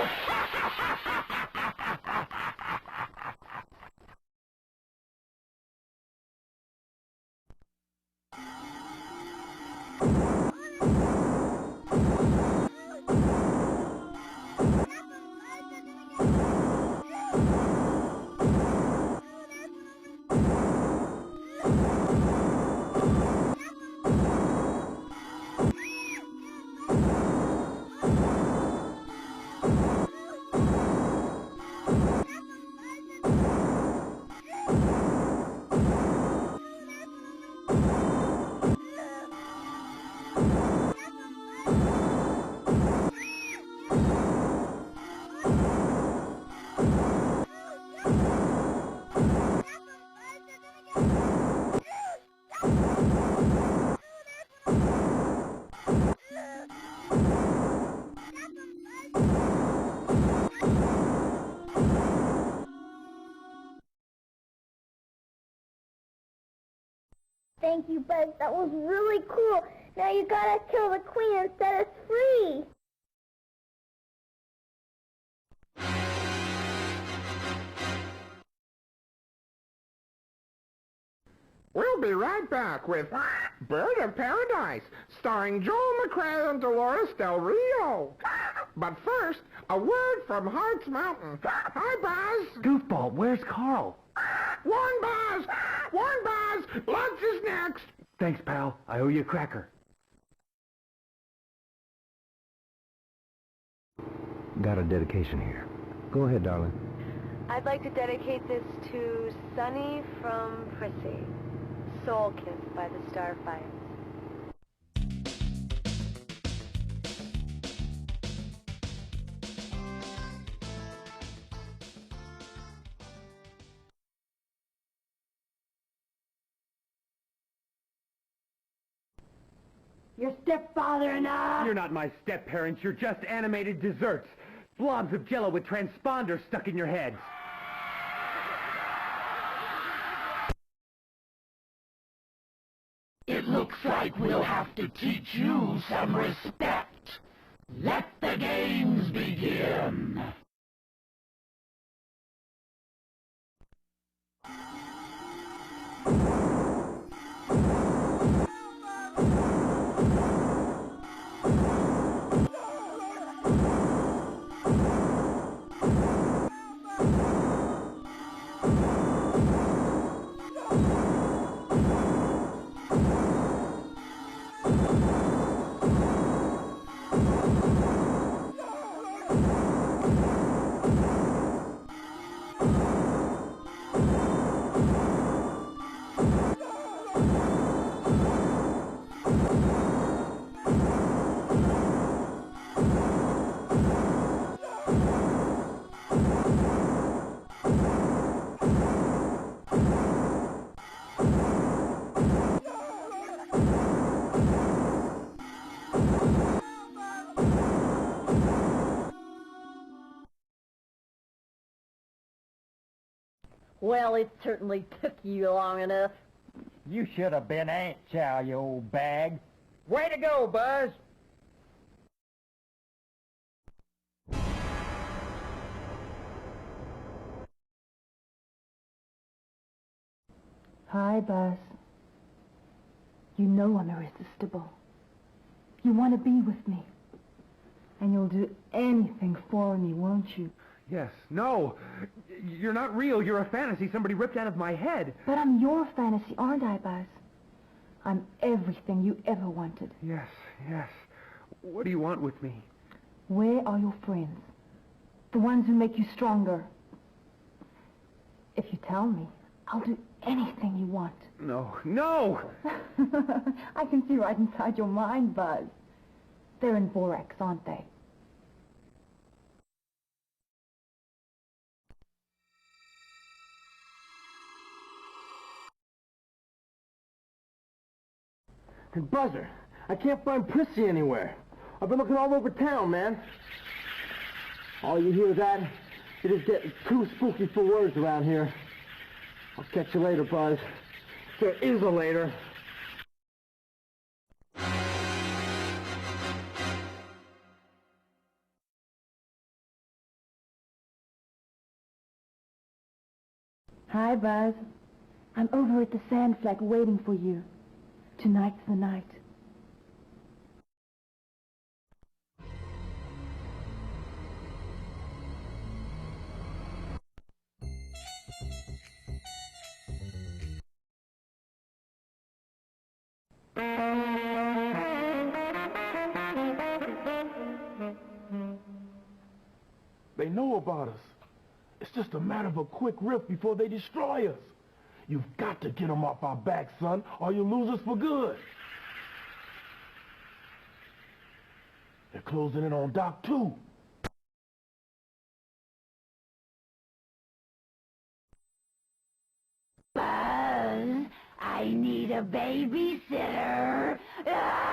Speaker 15: Thank you, Buzz. That was really cool. Now you gotta kill the queen and set us free.
Speaker 20: We'll be right back with Bird of Paradise, starring Joel McRae and Dolores Del Rio. But first, a word from Hart's Mountain. Hi, Buzz.
Speaker 2: Goofball, where's Carl?
Speaker 20: One, Buzz! One, Buzz! Lunch is next!
Speaker 2: Thanks, pal. I owe you a cracker.
Speaker 5: Got a dedication here. Go ahead, darling.
Speaker 4: I'd like to dedicate this to Sunny from Prissy. Soul Kiss by the Starfires.
Speaker 9: Your stepfather and I...
Speaker 2: You're not my step-parents. You're just animated desserts. Blobs of jello with transponders stuck in your heads.
Speaker 17: It looks like we'll have to teach you some respect. Let the games begin.
Speaker 9: Well, it certainly took you long enough.
Speaker 10: You should have been Aunt Chow, you old bag. Way to go, Buzz!
Speaker 19: Hi, Buzz. You know I'm irresistible. You want to be with me. And you'll do anything for me, won't you?
Speaker 2: Yes. No. You're not real. You're a fantasy somebody ripped out of my head.
Speaker 19: But I'm your fantasy, aren't I, Buzz? I'm everything you ever wanted.
Speaker 2: Yes, yes. What do you want with me?
Speaker 19: Where are your friends? The ones who make you stronger. If you tell me, I'll do anything you want.
Speaker 2: No, no!
Speaker 19: I can see right inside your mind, Buzz. They're in borax, aren't they?
Speaker 6: And Buzzer, I can't find Prissy anywhere. I've been looking all over town, man. All you hear that, it is getting too spooky for words around here. I'll catch you later, Buzz. There is a later.
Speaker 19: Hi, Buzz. I'm over at the sand flag waiting for you. Tonight's the night.
Speaker 3: They know about us. It's just a matter of a quick rift before they destroy us. You've got to get them off our backs, son, or you'll lose us for good. They're closing in on Doc, too.
Speaker 17: Buzz, I need a babysitter. Ah!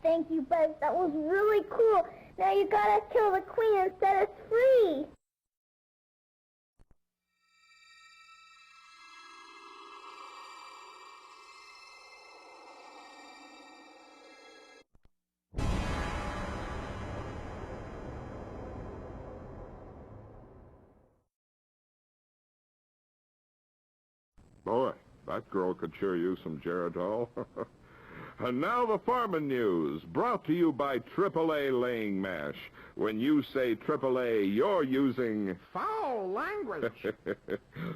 Speaker 15: Thank you, Buzz. That was really cool. Now you gotta kill the queen and set us free.
Speaker 13: Boy, that girl could sure use some Geritol. And now the farming news, brought to you by AAA Laying Mash. When you say AAA, you're using
Speaker 20: Foul language.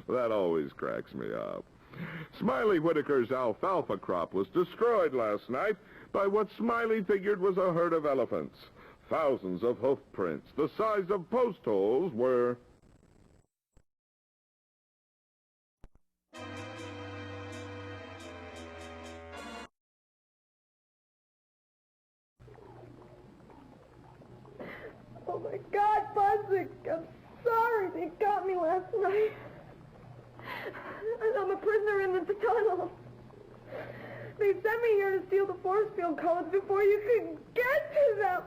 Speaker 13: That always cracks me up. Smiley Whitaker's alfalfa crop was destroyed last night by what Smiley figured was a herd of elephants. Thousands of hoof prints, the size of post holes, were...
Speaker 4: Oh my God, Buzz, I'm sorry they got me last night. I'm a prisoner in the tunnel. They sent me here to steal the force field codes before you could get to them.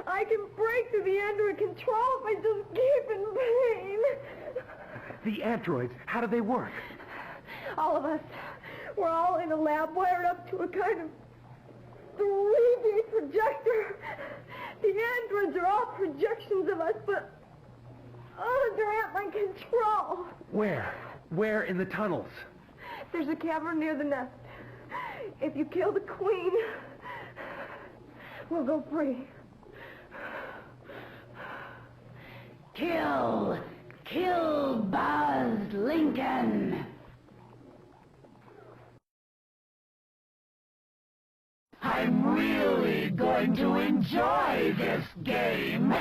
Speaker 4: I can break through the android control if I just keep in pain.
Speaker 2: The androids, how do they work?
Speaker 4: All of us, we're all in a lab wired up to a kind of 3D projector. The androids are all projections of us, but they're at my control.
Speaker 2: Where? Where in the tunnels?
Speaker 4: There's a cavern near the nest. If you kill the queen, we'll go free.
Speaker 17: Kill Buzz Lincoln. I'm really going to enjoy this game.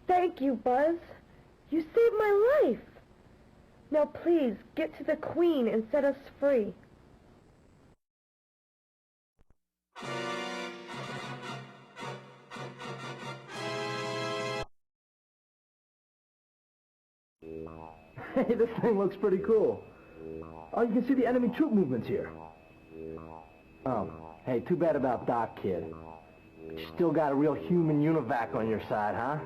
Speaker 4: Thank you, Buzz. You saved my life. Now please, get to the Queen and set us free.
Speaker 6: Hey, this thing looks pretty cool. Oh, you can see the enemy troop movements here. Oh, hey, too bad about Doc, kid. You still got a real human univac on your side, huh?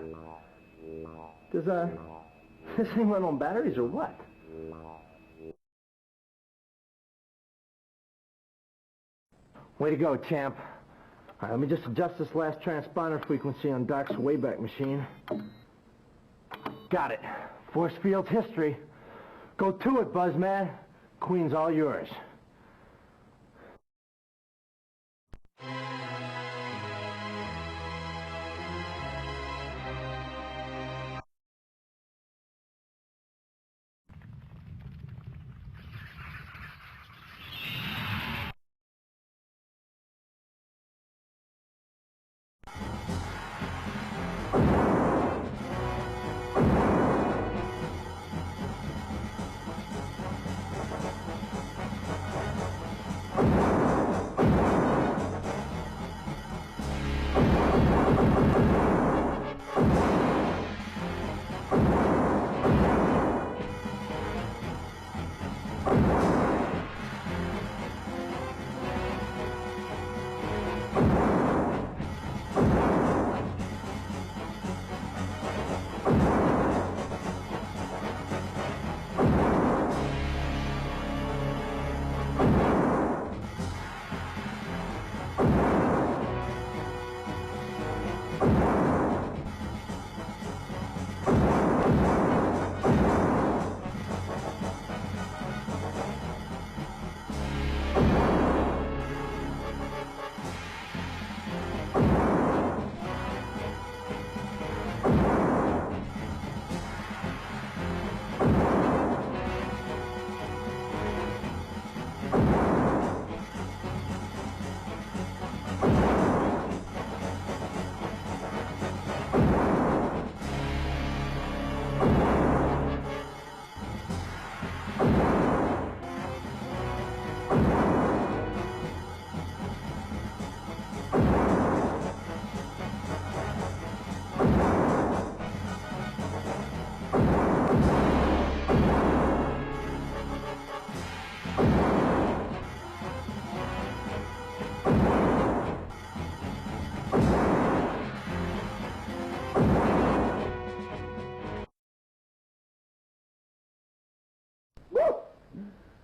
Speaker 6: Does, this thing run on batteries or what? Way to go, champ. All right, let me just adjust this last transponder frequency on Doc's Wayback Machine. Got it. Force field's history. Go to it, Buzzman. Queen's all yours.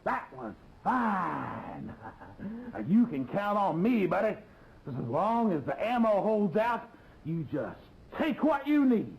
Speaker 7: That was fine. You can count on me, buddy. As long as the ammo holds out, you just take what you need.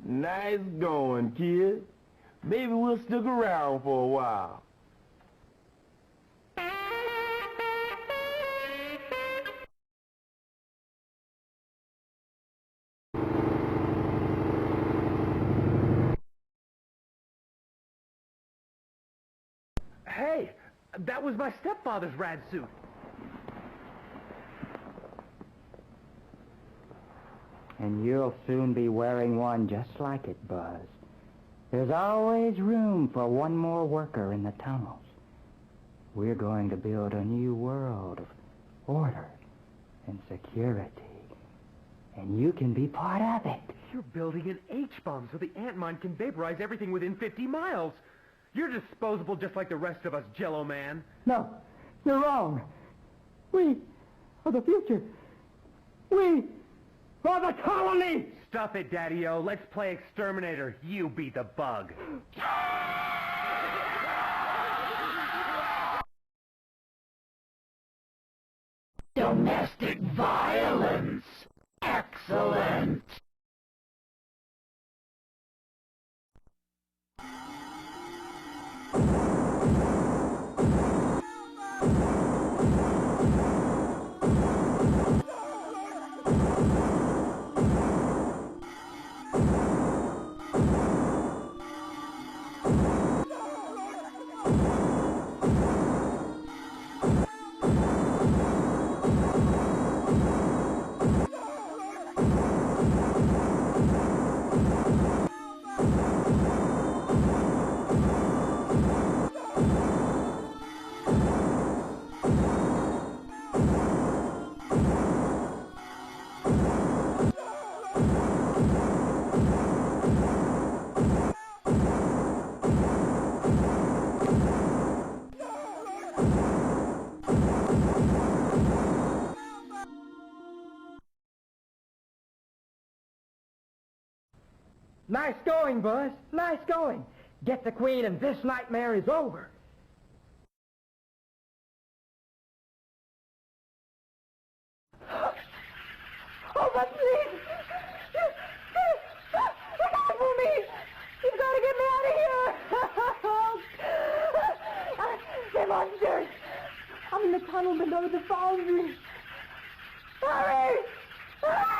Speaker 3: Nice going, kid. Maybe we'll stick around for a while.
Speaker 2: Hey, that was my stepfather's rad suit.
Speaker 10: And you'll soon be wearing one just like it, Buzz. There's always room for one more worker in the tunnels. We're going to build a new world of order and security. And you can be part of it.
Speaker 2: You're building an H-bomb so the ant mine can vaporize everything within 50 miles. You're disposable just like the rest of us, Jello Man.
Speaker 10: No, you're wrong. We are the future. We are the colony!
Speaker 2: Stuff it, Daddy-O. Let's play exterminator. You beat the bug.
Speaker 17: Domestic violence. Excellent.
Speaker 10: Nice going, Buzz. Nice going. Get the Queen and this nightmare is over.
Speaker 9: Oh, but please! Look out for me! You've got to get me out of here! They're monsters! I'm in the tunnel below the Foundry. Hurry! Hurry!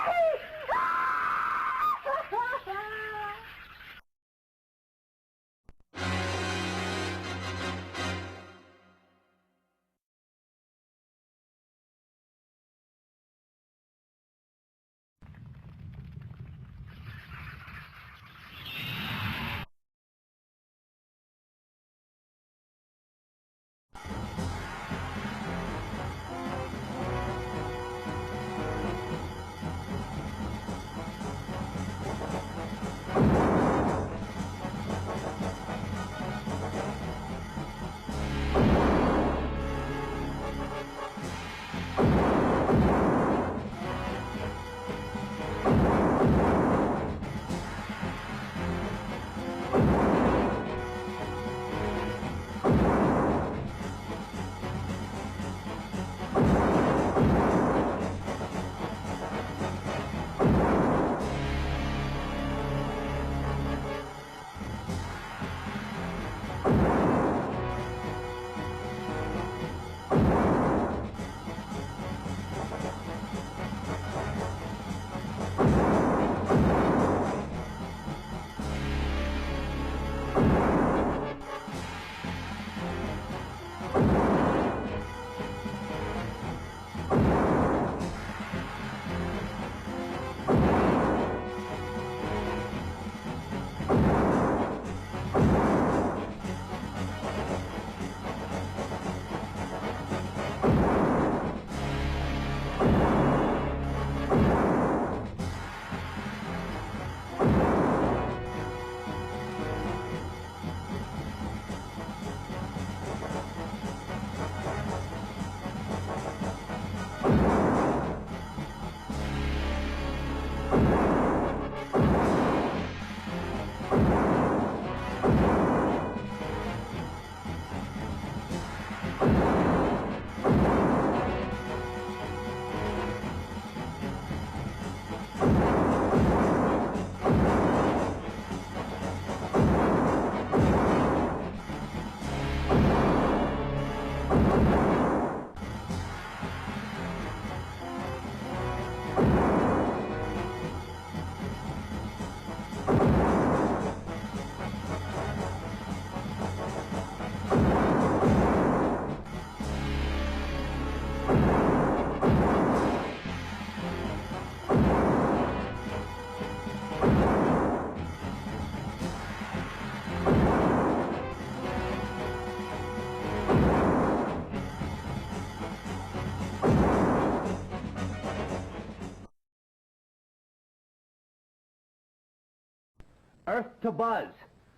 Speaker 6: Earth to Buzz.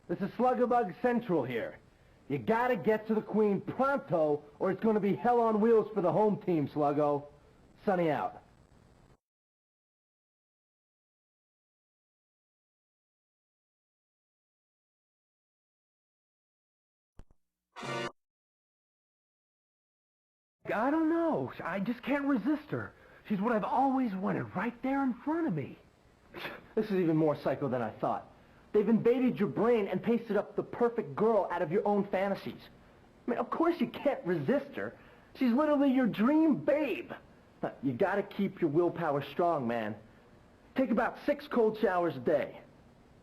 Speaker 6: This is Slugabug Central here. You gotta get to the Queen pronto, or it's gonna be hell on wheels for the home team, Sluggo. Sunny out.
Speaker 2: I don't know. I just can't resist her. She's what I've always wanted, right there in front of me.
Speaker 6: This is even more psycho than I thought. They've invaded your brain and pasted up the perfect girl out of your own fantasies. I mean, of course you can't resist her. She's literally your dream babe. You gotta keep your willpower strong, man. Take about 6 cold showers a day.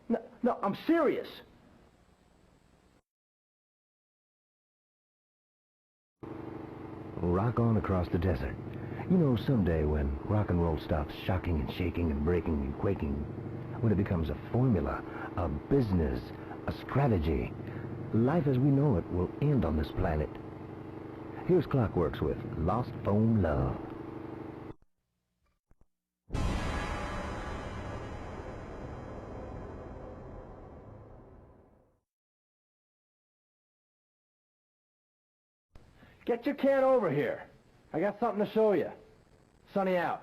Speaker 6: No, I'm serious.
Speaker 5: Rock on across the desert. You know, someday when rock and roll stops shocking and shaking and breaking and quaking, when it becomes a formula, a business, a strategy, life as we know it will end on this planet. Here's Clockworks with Lost Phone Love.
Speaker 6: Get your can over here. I got something to show you. Sunny out.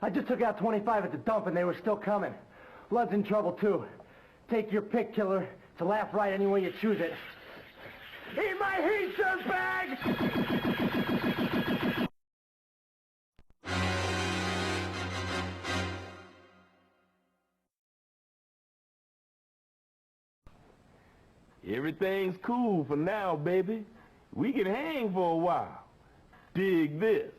Speaker 6: I just took out 25 at the dump and they were still coming. Blood's in trouble too. Take your pick, killer. It's a laugh right any way you choose it. Eat my heat, dirtbag!
Speaker 3: Everything's cool for now, baby. We can hang for a while. Dig this.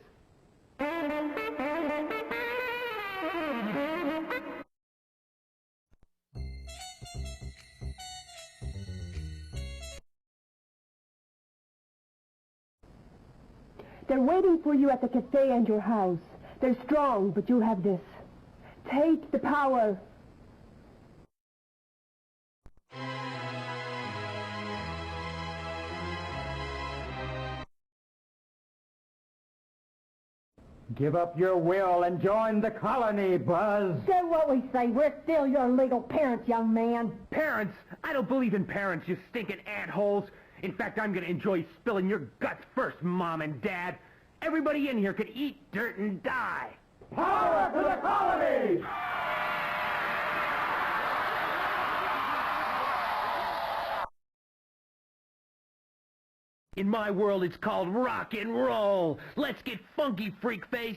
Speaker 21: They're waiting for you at the cafe and your house. They're strong, but you have this. Take the power.
Speaker 10: Give up your will and join the colony, Buzz.
Speaker 9: Do what we say. We're still your legal parents, young man.
Speaker 2: Parents? I don't believe in parents, you stinking antholes. In fact, I'm gonna enjoy spilling your guts first, Mom and Dad. Everybody in here could eat dirt and die.
Speaker 10: Power to the colony!
Speaker 2: In my world, it's called rock and roll. Let's get funky, freak face.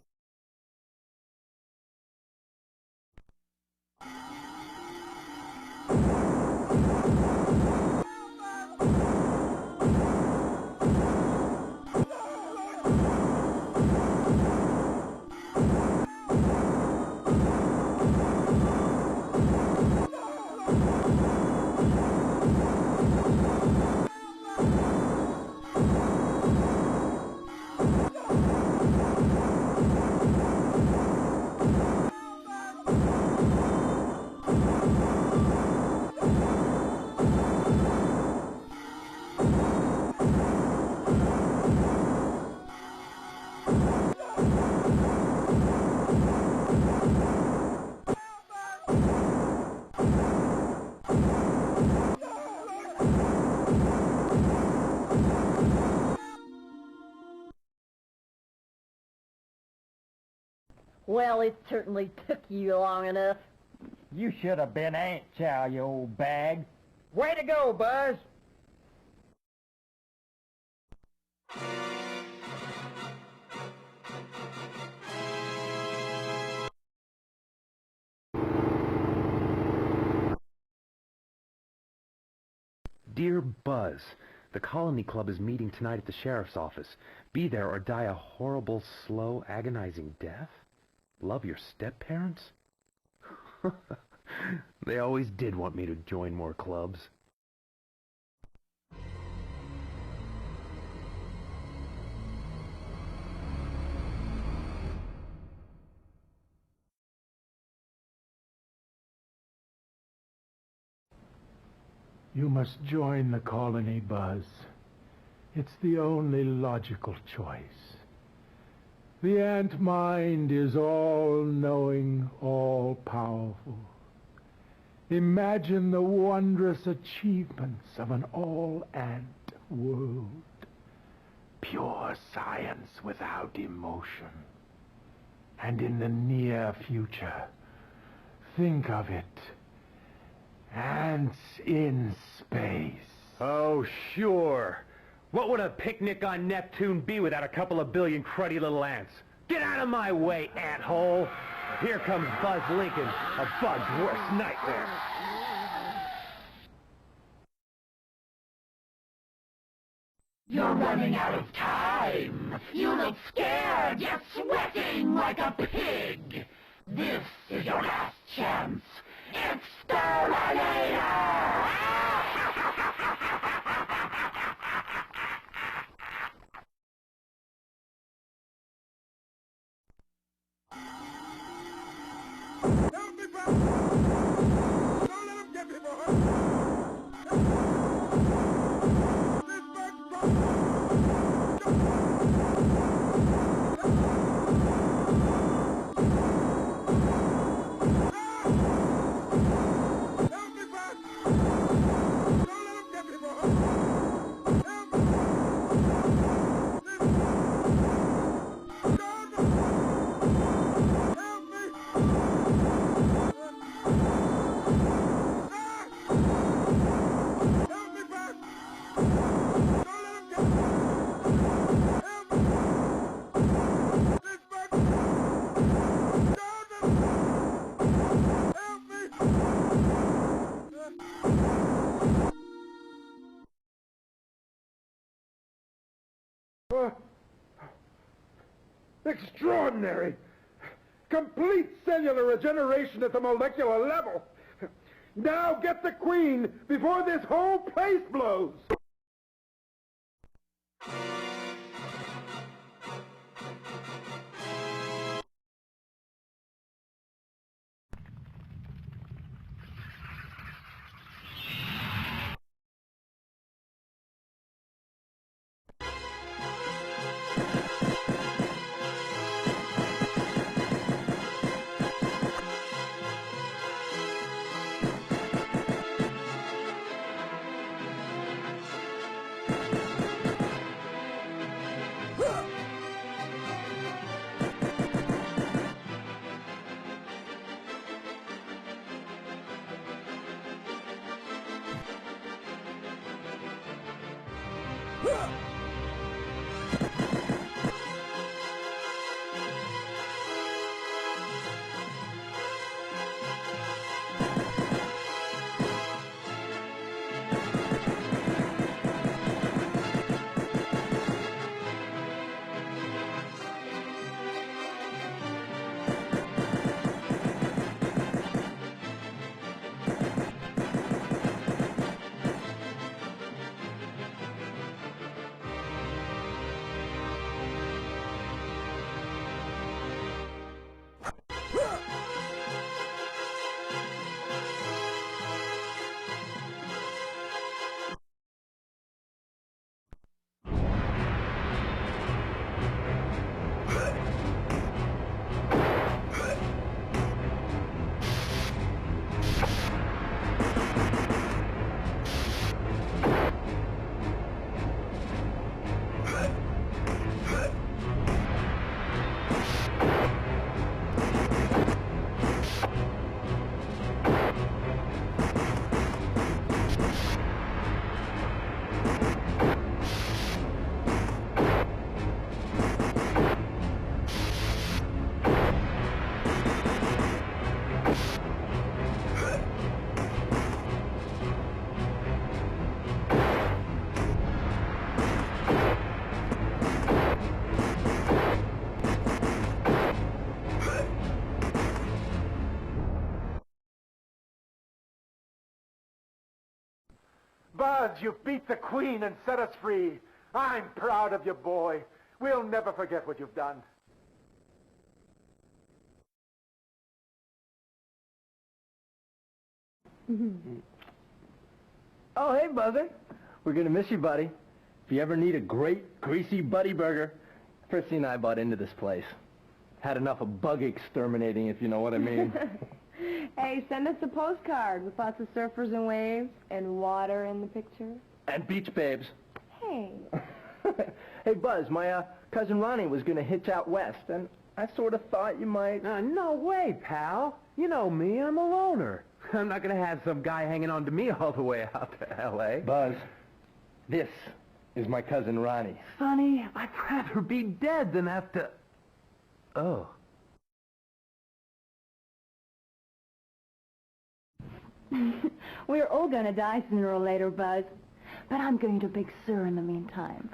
Speaker 9: Well, it certainly took you long enough.
Speaker 10: You should have been Aunt Chow, you old bag. Way to go, Buzz!
Speaker 2: Dear Buzz, the Colony Club is meeting tonight at the sheriff's office. Be there or die a horrible, slow, agonizing death? Love your step-parents? They always did want me to join more clubs.
Speaker 1: You must join the colony, Buzz. It's the only logical choice. The ant mind is all-knowing, all-powerful. Imagine the wondrous achievements of an all-ant world. Pure science without emotion. And in the near future, think of it. Ants in space.
Speaker 2: Oh, sure. What would a picnic on Neptune be without a couple of billion cruddy little ants? Get out of my way, ant-hole! Here comes Buzz Lincoln, a bug's worst nightmare.
Speaker 17: You're running out of time. You look scared. You're sweating like a pig. This is your last chance. Exterminator!
Speaker 7: Extraordinary! Complete cellular regeneration at the molecular level! Now get the Queen before this whole place blows! Buzz, you beat the Queen and set us free. I'm proud of you, boy. We'll never forget what you've done.
Speaker 6: Oh, hey, Buzzer. We're gonna miss you, buddy. If you ever need a great, greasy buddy burger, Prissy and I bought into this place. Had enough of bug exterminating, if you know what I mean.
Speaker 4: Hey, send us a postcard with lots of surfers and waves and water in the picture.
Speaker 6: And beach babes.
Speaker 4: Hey.
Speaker 6: Hey, Buzz, my cousin Ronnie was gonna hitch out west, and I sort of thought you might...
Speaker 2: No way, pal. You know me, I'm a loner. I'm not gonna have some guy hanging on to me all the way out to L.A.
Speaker 6: Buzz, this is my cousin Ronnie.
Speaker 2: Sonny, I'd rather be dead than have to... Oh.
Speaker 19: We're all gonna die sooner or later, Buzz. But I'm going to Big Sur in the meantime.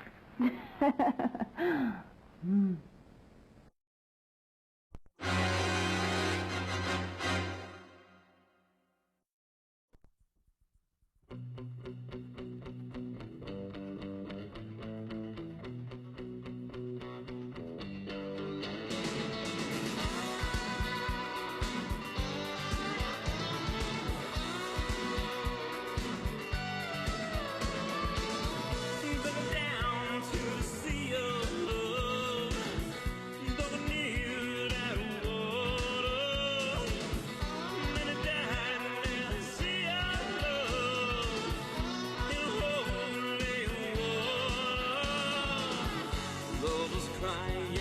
Speaker 17: Crying,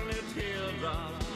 Speaker 17: only teardrops